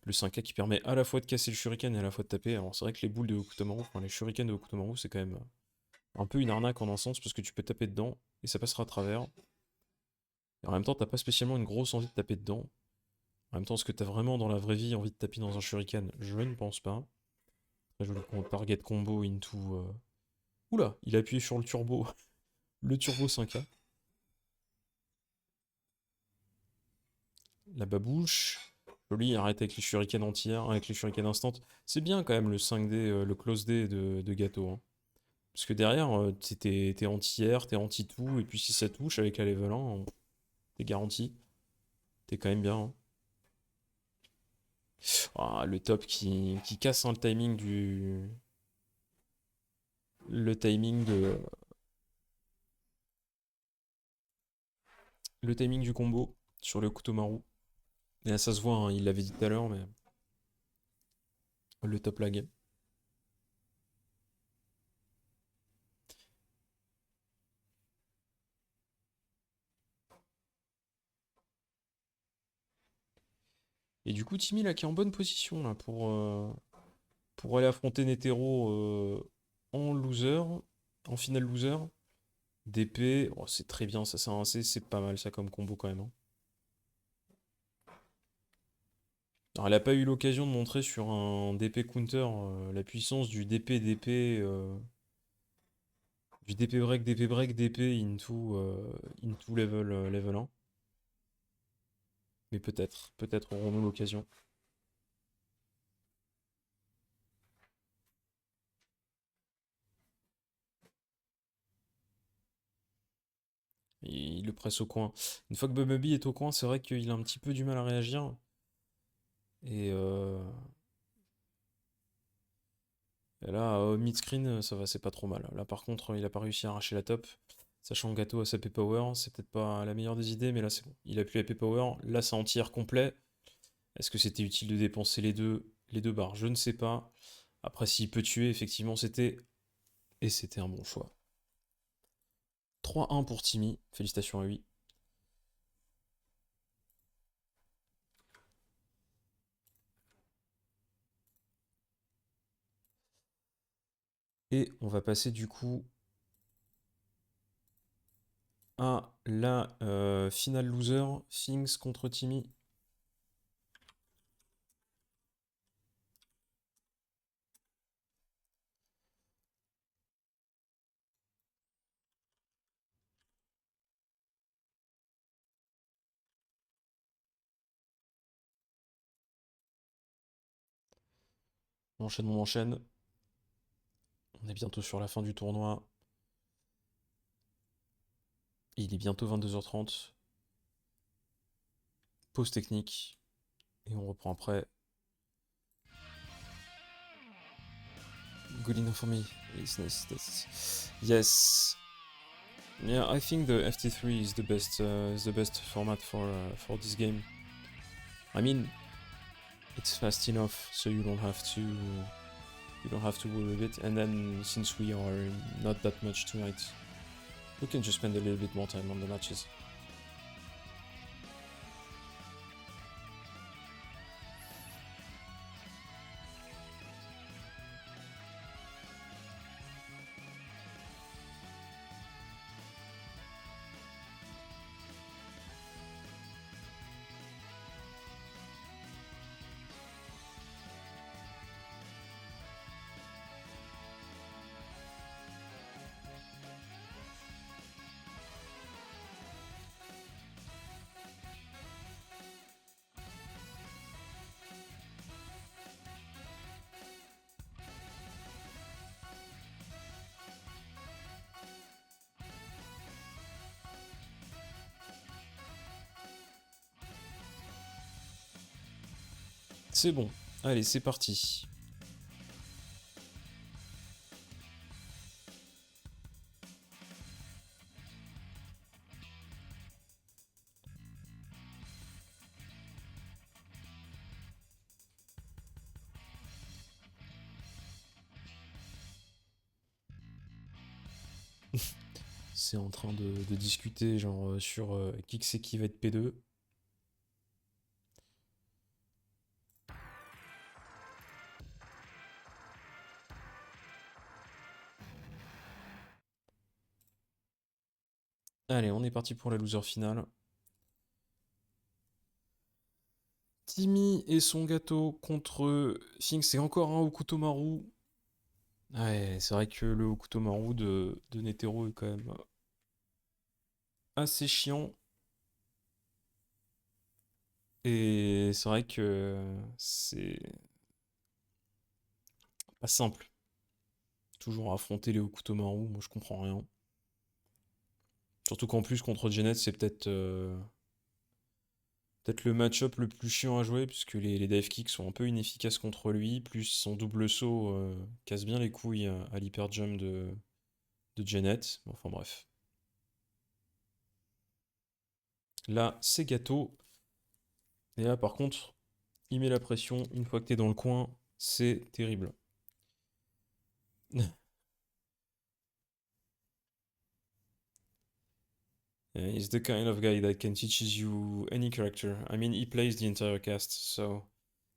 Le 5K qui permet à la fois de casser le shuriken et à la fois de taper. Alors c'est vrai que les boules de Hokutomaru, enfin les shurikens de Hokutomaru, c'est quand même un peu une arnaque en un sens, parce que tu peux taper dedans et ça passera à travers. Et en même temps, t'as pas spécialement une grosse envie de taper dedans. En même temps, est-ce que t'as vraiment dans la vraie vie envie de taper dans un shuriken? Je ne pense pas. Très joli target combo into... Oula, il a appuyé sur le turbo. Le turbo 5K. La babouche. Joli, arrête avec les shurikens entières, avec les shurikens instant. C'est bien quand même le 5D, le close D de Gâteau, hein. Parce que derrière, t'es anti-air, t'es anti-tout, et puis si ça touche avec la level 1, t'es garanti. T'es quand même bien, hein. Ah, le top qui casse, hein, le timing du... Le timing de... Le timing du combo sur le Kutomaru. Et là, ça se voit, hein, il l'avait dit tout à l'heure, mais... Le top lag. Et du coup, Timmy, là, qui est en bonne position, là, pour aller affronter Netero en loser, en finale loser. DP, oh, c'est très bien, ça, c'est pas mal, ça, comme combo, quand même, hein. Alors, elle a pas eu l'occasion de montrer sur un DP counter la puissance du DP-DP... du DP break, DP break, DP into level, level 1. Mais peut-être aurons-nous l'occasion. Il le presse au coin. Une fois que Bumblebee est au coin, c'est vrai qu'il a un petit peu du mal à réagir. Et là, mid-screen, ça va, c'est pas trop mal. Là, par contre, il a pas réussi à arracher la top. Sachant que Gâteau a sa P-Power, c'est peut-être pas la meilleure des idées, mais là, c'est bon. Il a plus la P-Power. Là, c'est anti-air complet. Est-ce que c'était utile de dépenser les deux barres? Je ne sais pas. Après, s'il peut tuer, effectivement, c'était... Et c'était un bon choix. 3-1 pour Timmy. Félicitations à lui. Et on va passer du coup à la finale loser. Things contre Timmy. On enchaîne, on enchaîne. On est bientôt sur la fin du tournoi. Il est bientôt 22h30. Pause technique. Et on reprend après. Good enough for me. It's nice. Yes. Yeah, I think the FT3 is the best format for this game. I mean, it's fast enough, so you don't have to worry a bit. And then since we are not that much tonight, we can just spend a little bit more time on the matches. C'est bon. Allez, c'est parti. C'est en train de discuter genre sur qui que c'est qui va être P2. Allez, on est parti pour la loser finale. Timmy et son gâteau contre Finks et encore un Okutomaru. Ouais, c'est vrai que le Okutomaru de Netero est quand même assez chiant. Et c'est vrai que c'est pas simple. Toujours affronter les Okutomaru, moi je comprends rien. Surtout qu'en plus contre Genet, c'est peut-être le match-up le plus chiant à jouer, puisque les dive kicks sont un peu inefficaces contre lui, plus son double saut casse bien les couilles à l'hyper jump de Janet. Enfin bref. Là, c'est gâteau. Et là, par contre, il met la pression. Une fois que t'es dans le coin, c'est terrible. He's the kind of guy that can teaches you any character. I mean, he plays the entire cast, so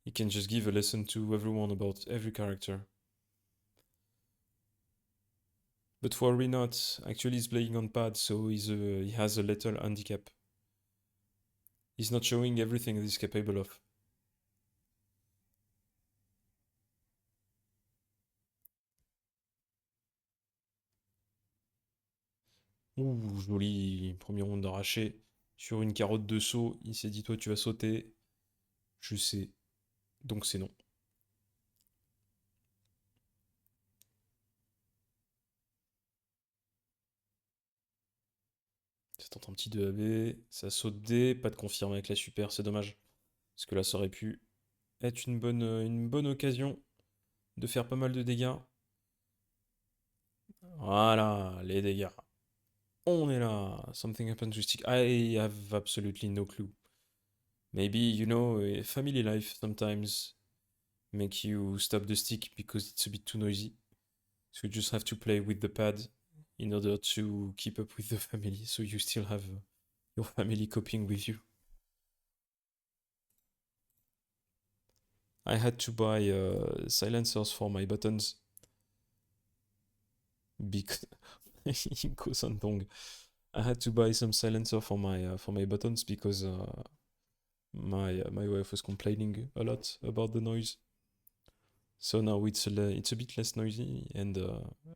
he can just give a lesson to everyone about every character. But for Renat, actually he's playing on pad, so he has a little handicap. He's not showing everything that he's capable of. Ouh, joli premier round arraché. Sur une carotte de saut, il s'est dit toi tu vas sauter. Je sais. Donc c'est non. Ça tente un petit 2AB, ça saute D, pas de confirme avec la super, c'est dommage. Parce que là ça aurait pu être une bonne occasion de faire pas mal de dégâts. Voilà, les dégâts. On est là. Something happens to stick. I have absolutely no clue. Maybe, family life sometimes make you stop the stick because it's a bit too noisy. So you just have to play with the pad in order to keep up with the family. So you still have your family coping with you. I had to buy silencers for my buttons because Inko Santong. I had to buy some silencer for my buttons because my wife was complaining a lot about the noise. So now it's a bit less noisy, and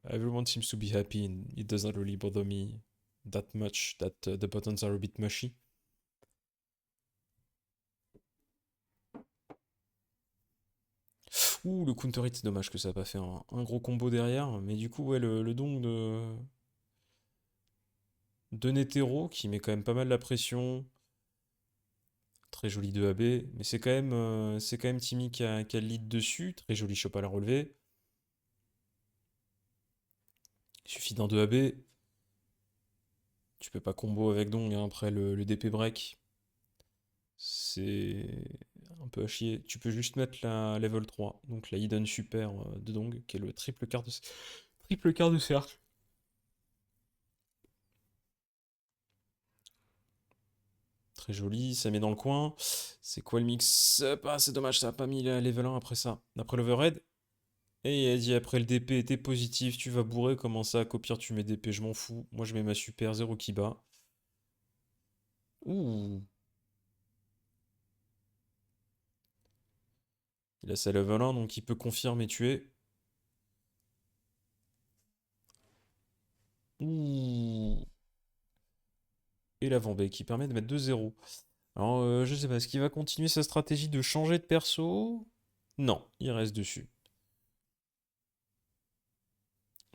everyone seems to be happy, and it does not really bother me that much that the buttons are a bit mushy. Ouh, le counter hit, c'est dommage que ça n'a pas fait un gros combo derrière, mais du coup, ouais, le dong de Netero qui met quand même pas mal la pression. Très joli 2 AB, mais c'est quand même Timmy qui a le lead dessus. Très joli chop à la relevée. Il suffit d'un 2 AB. Tu peux pas combo avec Dong hein, après le DP break. C'est un peu à chier. Tu peux juste mettre la level 3, donc la hidden super de Dong, qui est le triple quart de cercle. Très joli, ça met dans le coin. C'est quoi le mix? Ah, c'est dommage, ça a pas mis la level 1 après ça. Après l'overhead. Et il a dit après le DP, t'es positif, tu vas bourrer, comment ça? Qu'au pire tu mets DP, je m'en fous. Moi je mets ma super, 0 qui bat. Ouh. Il a sa level 1, donc il peut confirmer tuer. Ouh. Et l'avant-B qui permet de mettre 2-0. Alors je sais pas, est-ce qu'il va continuer sa stratégie de changer de perso? Non, il reste dessus.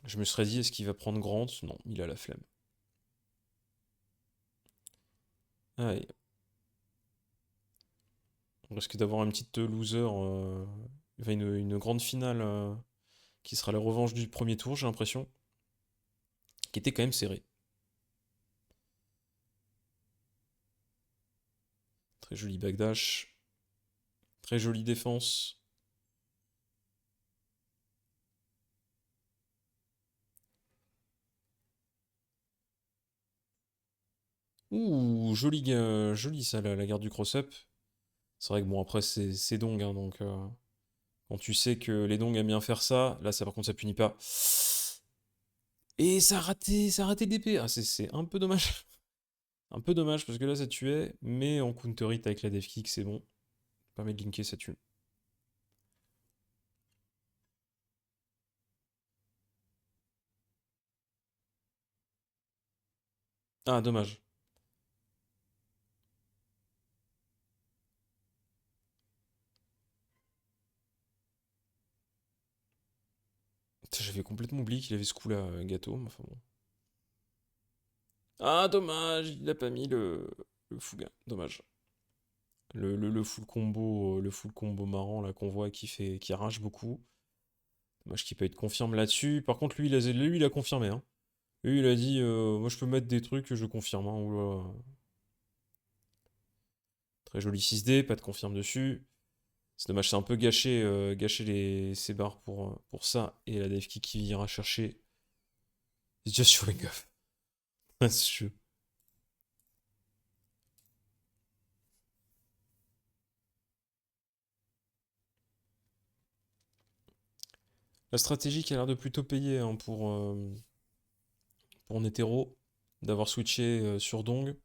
Je me serais dit, est-ce qu'il va prendre Grant? Non, il a la flemme. Allez. On risque d'avoir une petite loser, enfin une grande finale qui sera la revanche du premier tour, j'ai l'impression. Qui était quand même serré. Très joli backdash. Très jolie défense. Ouh, joli ça, la garde du cross-up. C'est vrai que bon, après, c'est Dong, hein, donc quand tu sais que les Dong aiment bien faire ça, là, ça par contre, ça punit pas. Et ça a raté d'épée. Ah, c'est un peu dommage. Un peu dommage, parce que là, ça tuait, mais en counter hit avec la dev kick, c'est bon. Permet de linker, ça tue. Ah, dommage. Putain, j'avais complètement oublié qu'il avait ce coup-là, Gâteau, mais enfin bon. Ah, dommage, il a pas mis le Fuga. Dommage. Le full combo marrant là qu'on voit qui arrache beaucoup. Dommage qu'il peut être confirme là-dessus. Par contre, lui, il a confirmé. Hein. Lui, il a dit moi, je peux mettre des trucs, je confirme. Hein. Oula. Très joli 6D, pas de confirme dessus. C'est dommage, c'est un peu gâché ses barres pour ça. Et la Dave qui ira chercher. It's just showing off. C'est chaud. La stratégie qui a l'air de plutôt payer hein, pour Netero, d'avoir switché sur Dong.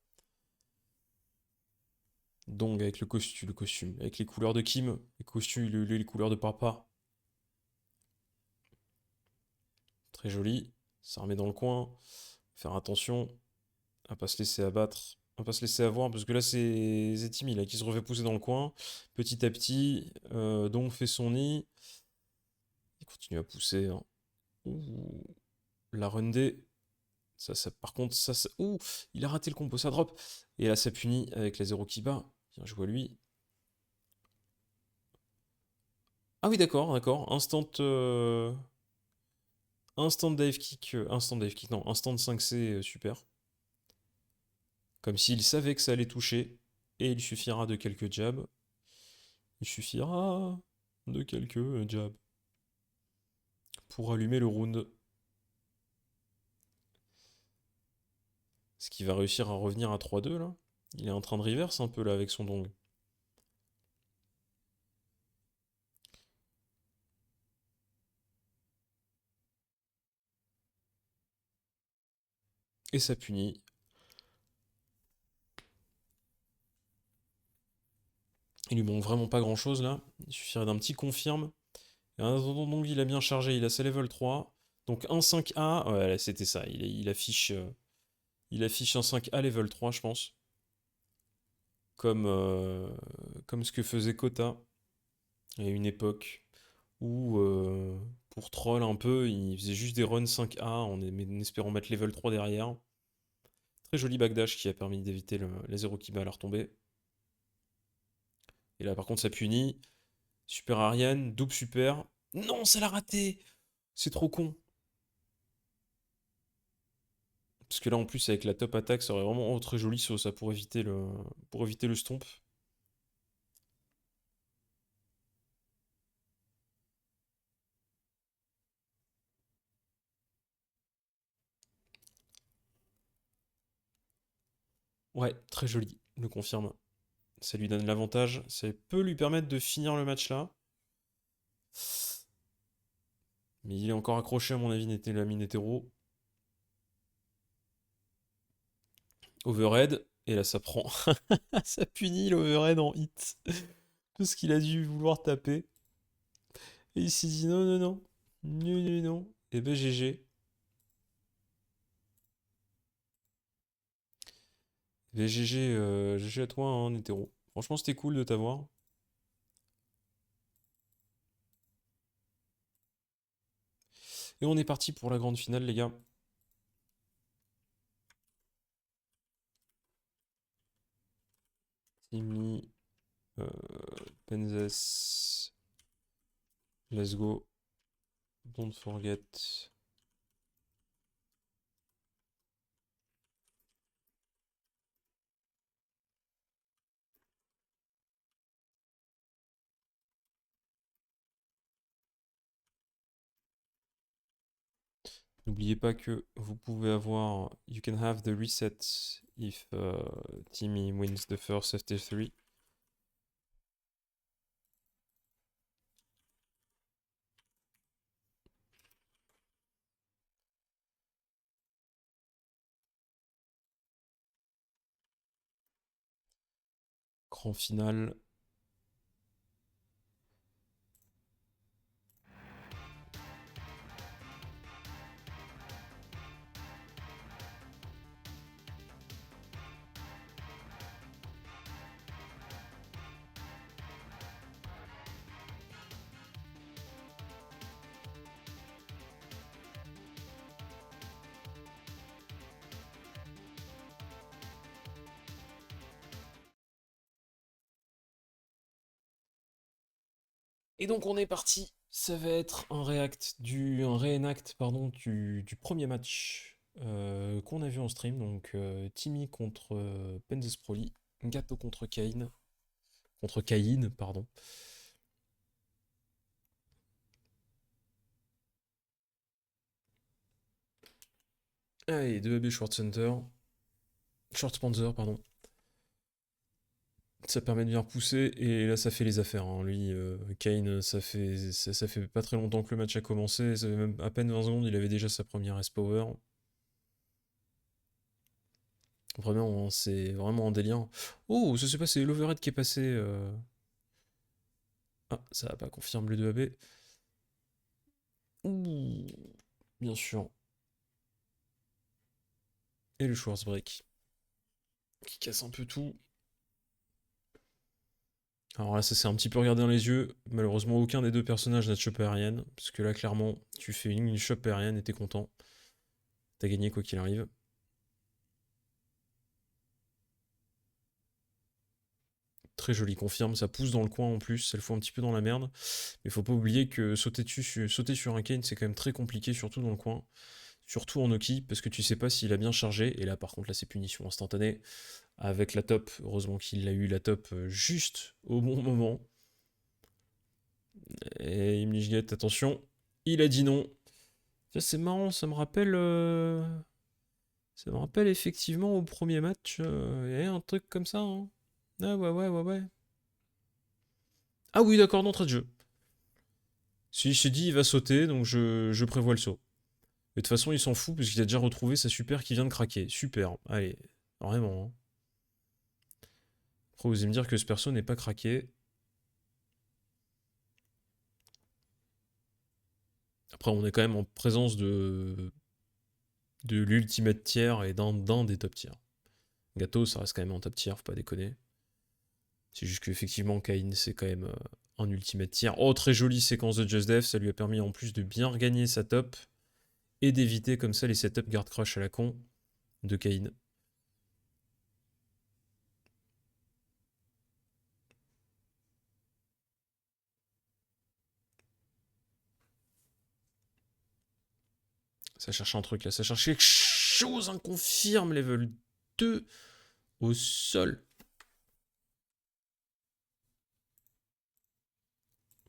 Dong avec le costume, avec les couleurs de Kim, les costumes, les couleurs de Papa. Très joli. Ça remet dans le coin. Faire attention à pas se laisser abattre, à pas se laisser avoir, parce que là c'est Zetimi là qui se refait pousser dans le coin. Petit à petit, Dong fait son nid. Il continue à pousser. Hein. Ouh, la run D. Par contre, ouh, il a raté le combo, ça drop. Et là, ça punit avec la 0 qui bat. Bien joué à lui. Ah oui, d'accord, d'accord. Instant dive kick, non, instant 5C, super. Comme s'il savait que ça allait toucher. Et il suffira de quelques jabs. Il suffira de quelques jabs pour allumer le round. Est-ce qu'il va réussir à revenir à 3-2 là? Il est en train de reverse un peu là avec son dong. Et ça punit. Il lui manque vraiment pas grand chose là. Il suffirait d'un petit confirme. Et en attendant, donc il a bien chargé, il a sa level 3. Donc un 5A, ouais, c'était ça. Il affiche un 5A level 3, je pense. Comme, comme ce que faisait Kota à une époque où, pour troll un peu, il faisait juste des runs 5A en espérant mettre level 3 derrière. Très joli backdash qui a permis d'éviter la 0 qui bat à la retomber. Et là, par contre, ça punit. Super Ariane, double super. Non, ça l'a raté! C'est trop con. Parce que là, en plus, avec la top attaque, ça aurait vraiment très joli ça pour éviter le stomp. Ouais, très joli, le confirme. Ça lui donne l'avantage. Ça peut lui permettre de finir le match là. Mais il est encore accroché, à mon avis, la mine hétéro. Overhead. Et là, ça prend. Ça punit l'overhead en hit. Tout ce qu'il a dû vouloir taper. Et il s'est dit non, non, non. Non, non, non. Et ben GG. Et GG, GG à toi, hein, hétéro. Franchement, c'était cool de t'avoir. Et on est parti pour la grande finale, les gars. Timmy, Penzes. Let's go. Don't forget. N'oubliez pas que vous pouvez avoir... You can have the reset if Timmy wins the first FT3. Grand final. Et donc on est parti. Ça va être un reenact pardon, du premier match qu'on a vu en stream. Donc Timmy contre Penzes Proli, Gato contre Kane. Contre Caïn, pardon. Allez, 2AB Schwarzpanzer, pardon. Ça permet de bien repousser, et là ça fait les affaires. Hein. Lui, Kane, ça fait pas très longtemps que le match a commencé, ça fait même à peine 20 secondes, il avait déjà sa première S-Power. Vraiment, hein, c'est vraiment un délire. Oh, ça s'est passé, l'overhead qui est passé. Ah, ça va pas confirmer le 2AB. Ouh, bien sûr. Et le Schwarzbreak, qui casse un peu tout. Alors là, ça s'est un petit peu regardé dans les yeux. Malheureusement, aucun des deux personnages n'a de chope aérienne. Parce que là, clairement, tu fais une chope aérienne et t'es content. T'as gagné quoi qu'il arrive. Très joli, confirme. Ça pousse dans le coin en plus. Ça le fout un petit peu dans la merde. Mais faut pas oublier que sauter sur un Kane, c'est quand même très compliqué, surtout dans le coin. Surtout en Oki, parce que tu sais pas s'il a bien chargé. Et là, par contre, là, c'est punition instantanée. Avec la top. Heureusement qu'il a eu la top juste au bon moment. Et Imlichgate, attention. Il a dit non. C'est marrant, ça me rappelle. Ça me rappelle effectivement au premier match. Il y avait un truc comme ça. Hein. Ah ouais, ouais, ouais, ouais. Ah oui, d'accord, d'entrée de jeu. Si je t'ai dit, il va sauter, donc je prévois le saut. Et de toute façon, il s'en fout parce qu'il a déjà retrouvé sa super qui vient de craquer. Super. Allez, vraiment. Hein. Après, vous allez me dire que ce perso n'est pas craqué. Après, on est quand même en présence de l'ultimate tier et d'un des top tiers. Gâteau, ça reste quand même en top tier, faut pas déconner. C'est juste qu'effectivement, Kain, c'est quand même un ultimate tier. Oh, très jolie séquence de Just Death, ça lui a permis en plus de bien regagner sa top et d'éviter comme ça les setups guard crush à la con de Kain. Ça cherche un truc là, ça cherche quelque chose, un confirme level 2 au sol.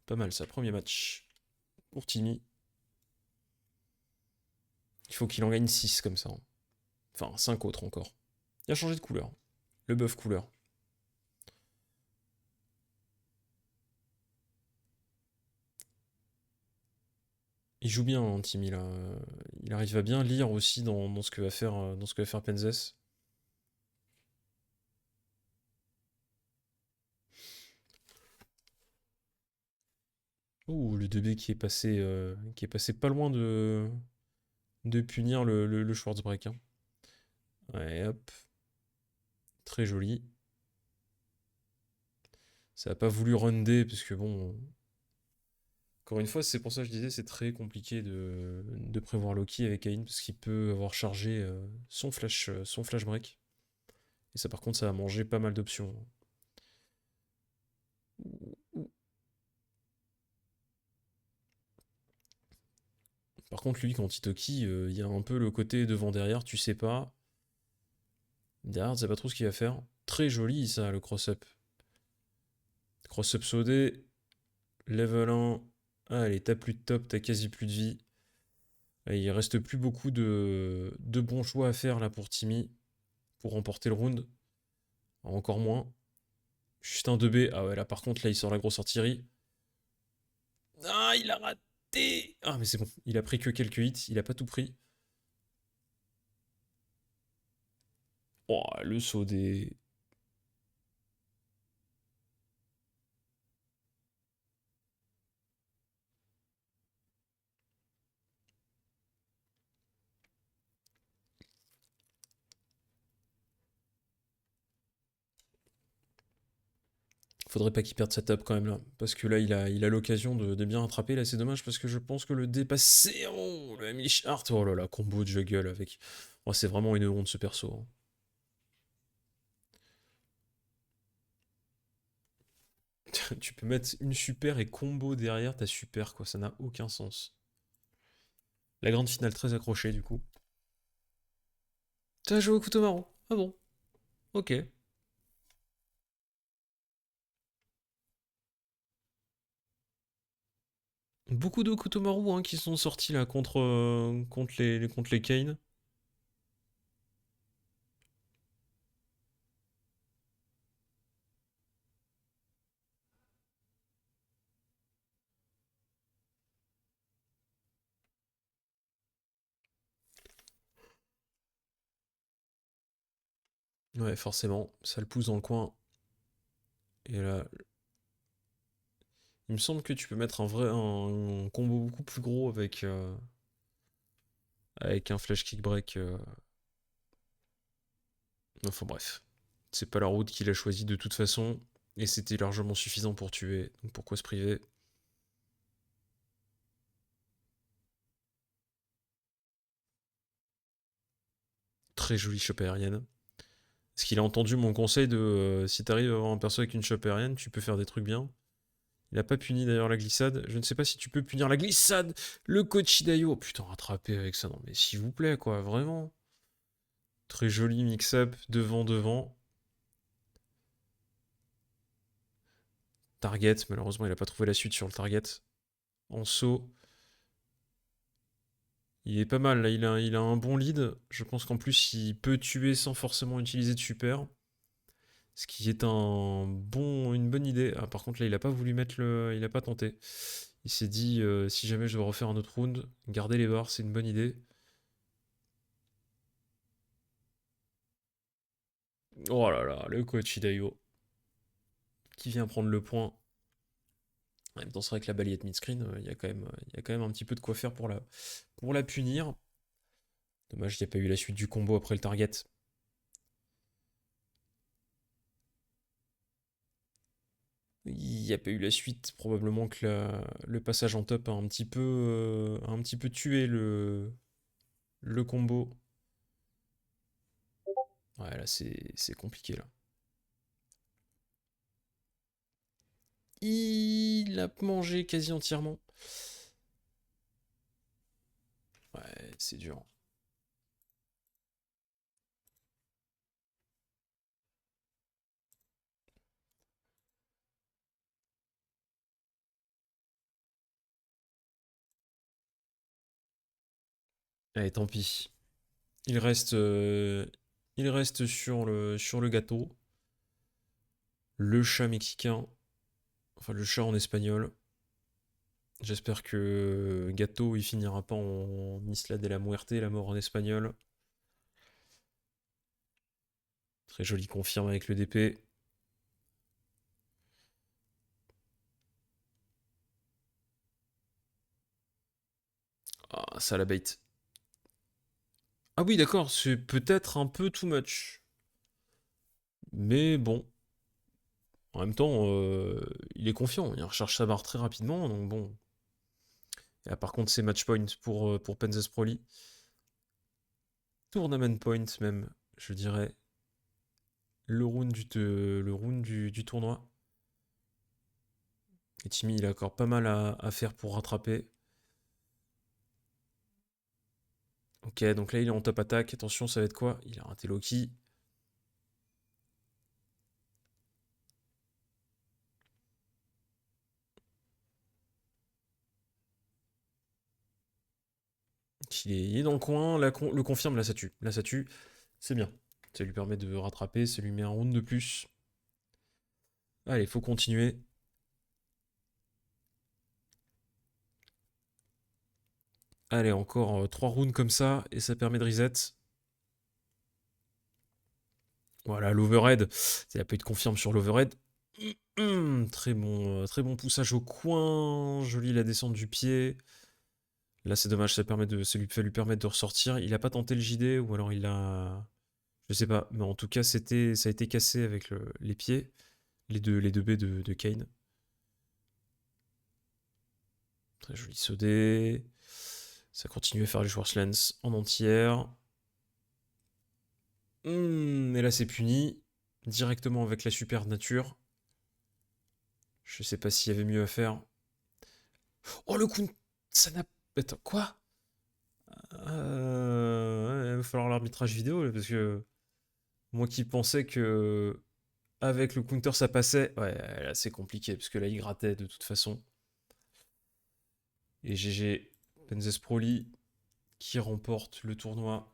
Pas mal ça, premier match pour Timmy. Il faut qu'il en gagne 6 comme ça. Hein. Enfin, 5 autres encore. Il a changé de couleur. Le buff couleur. Il joue bien, hein, Timmy, là. Il arrive à bien lire aussi dans ce que va faire Penzes. Ouh, le 2B qui est passé pas loin de punir le Schwarzbreak. Hein. Ouais, hop. Très joli. Ça a pas voulu run D, parce que bon... Encore une fois, c'est pour ça que je disais, c'est très compliqué de prévoir Loki avec Kain, parce qu'il peut avoir chargé son flash break. Et ça, par contre, ça a mangé pas mal d'options. Par contre, lui, quand il Toki, il y a un peu le côté devant-derrière, tu sais pas. Derrière, tu sais pas trop ce qu'il va faire. Très joli, ça, le cross-up. Cross-up saudé. Level 1. Allez, t'as plus de top, t'as quasi plus de vie. Et il reste plus beaucoup de bons choix à faire là pour Timmy, pour remporter le round. Encore moins. Juste un 2B. Ah ouais, là par contre, là il sort la grosse artillerie. Ah, il a raté. Ah, mais c'est bon. Il a pris que quelques hits. Il a pas tout pris. Oh, le saut des. Faudrait pas qu'il perde sa top quand même là. Parce que là, il a l'occasion de bien rattraper. Là, c'est dommage parce que je pense que le dépasser. Oh, le Emily Hart. Oh là là, combo de juggle avec. Oh, c'est vraiment une honte ce perso, hein. Tu peux mettre une super et combo derrière ta super, quoi. Ça n'a aucun sens. La grande finale très accrochée, du coup. T'as joué au couteau marron? Ah bon? Ok. Beaucoup de couteaux marron hein, qui sont sortis là contre les Kane. Ouais, forcément. Ça le pousse dans le coin. Et là, il me semble que tu peux mettre un combo beaucoup plus gros avec un flash kick break. Enfin bref. C'est pas la route qu'il a choisie de toute façon. Et c'était largement suffisant pour tuer. Donc pourquoi se priver? Très jolie chope aérienne. Est-ce qu'il a entendu mon conseil de si t'arrives à avoir un perso avec une chope aérienne, tu peux faire des trucs bien? Il a pas puni d'ailleurs la glissade. Je ne sais pas si tu peux punir la glissade. Le coach Hidayo. Oh, putain, rattrapé avec ça. Non mais s'il vous plaît, quoi, vraiment. Très joli mix-up, devant. Target, malheureusement, il a pas trouvé la suite sur le target. En saut. Il est pas mal, là, il a un bon lead. Je pense qu'en plus, il peut tuer sans forcément utiliser de super. Ce qui est une bonne idée. Ah, par contre, là, il a pas voulu mettre le. Il a pas tenté. Il s'est dit, si jamais je dois refaire un autre round, garder les barres, c'est une bonne idée. Oh là là, le coach Hidayo qui vient prendre le point. En même temps, c'est vrai que la balayette mid-screen, il y a quand même un petit peu de quoi faire pour la punir. Dommage qu'il n'y a pas eu la suite du combo après le target. Il n'y a pas eu la suite. Probablement que le passage en top a un petit peu tué le combo. Ouais, là, c'est compliqué, là. Il a mangé quasi entièrement. Ouais, c'est dur. Allez, tant pis. Il reste, euh, il reste sur le gâteau. Le chat mexicain. Enfin, le chat en espagnol. J'espère que Gâteau, il finira pas en Isla de la Muerte, la mort en espagnol. Très joli confirme avec le DP. Ah, ça la bait. Ah oui, d'accord, c'est peut-être un peu too much. Mais bon, en même temps, il est confiant. Il recherche sa barre très rapidement, donc bon. Et là, par contre, c'est match point pour Penzas Proli. Tournament point même, je dirais. Le round du tournoi. Et Timmy, il a encore pas mal à faire pour rattraper. Ok, donc là, il est en top attaque. Attention, ça va être quoi? Il a raté Loki. Il est dans le coin, le confirme, là ça tue. Là ça tue, c'est bien. Ça lui permet de rattraper, ça lui met un round de plus. Allez, faut continuer. Allez, encore 3 rounds comme ça, et ça permet de reset. Voilà, l'overhead. Il n'y a pas eu de confirme sur l'overhead. Très bon poussage au coin. Joli la descente du pied. Là, c'est dommage, ça va lui permettre de ressortir. Il a pas tenté le JD, ou alors il a... Je sais pas, mais en tout cas, ça a été cassé avec les pieds. Les deux B de Kane. Très joli sodé. Ça continue à faire du Schwarzlens en entière. Et là, c'est puni. Directement avec la super nature. Je sais pas s'il y avait mieux à faire. Oh, le coup... Ça n'a... Attends, quoi? Il va falloir l'arbitrage vidéo, là, parce que... Moi qui pensais que... Avec le counter, ça passait. Ouais, là, c'est compliqué, parce que là, il grattait de toute façon. Et GG, Penzes Proli, qui remporte le tournoi.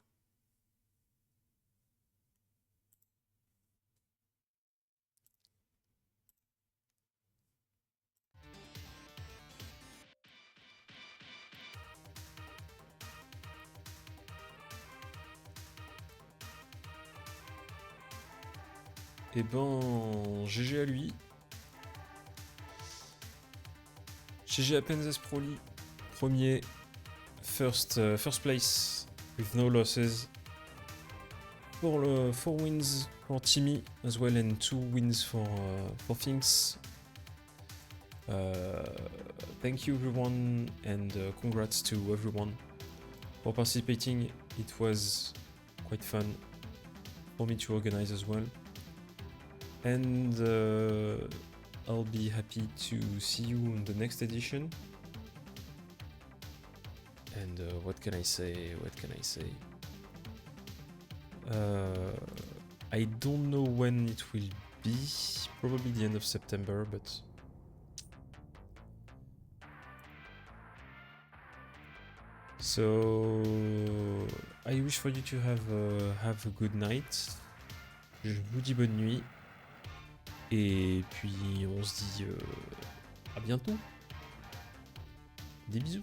Et ben, GG à lui. GG à Penzes Proli. Premier, first place, with no losses. Pour le 4 wins for Timmy as well, and 2 wins for Things. Thank you everyone, and congrats to everyone for participating. It was quite fun for me to organize as well. And I'll be happy to see you in the next edition. And what can I say? I don't know when it will be. Probably the end of September, but... So... I wish for you to have a good night. Je vous dis bonne nuit. Et puis on se dit à bientôt. Des bisous.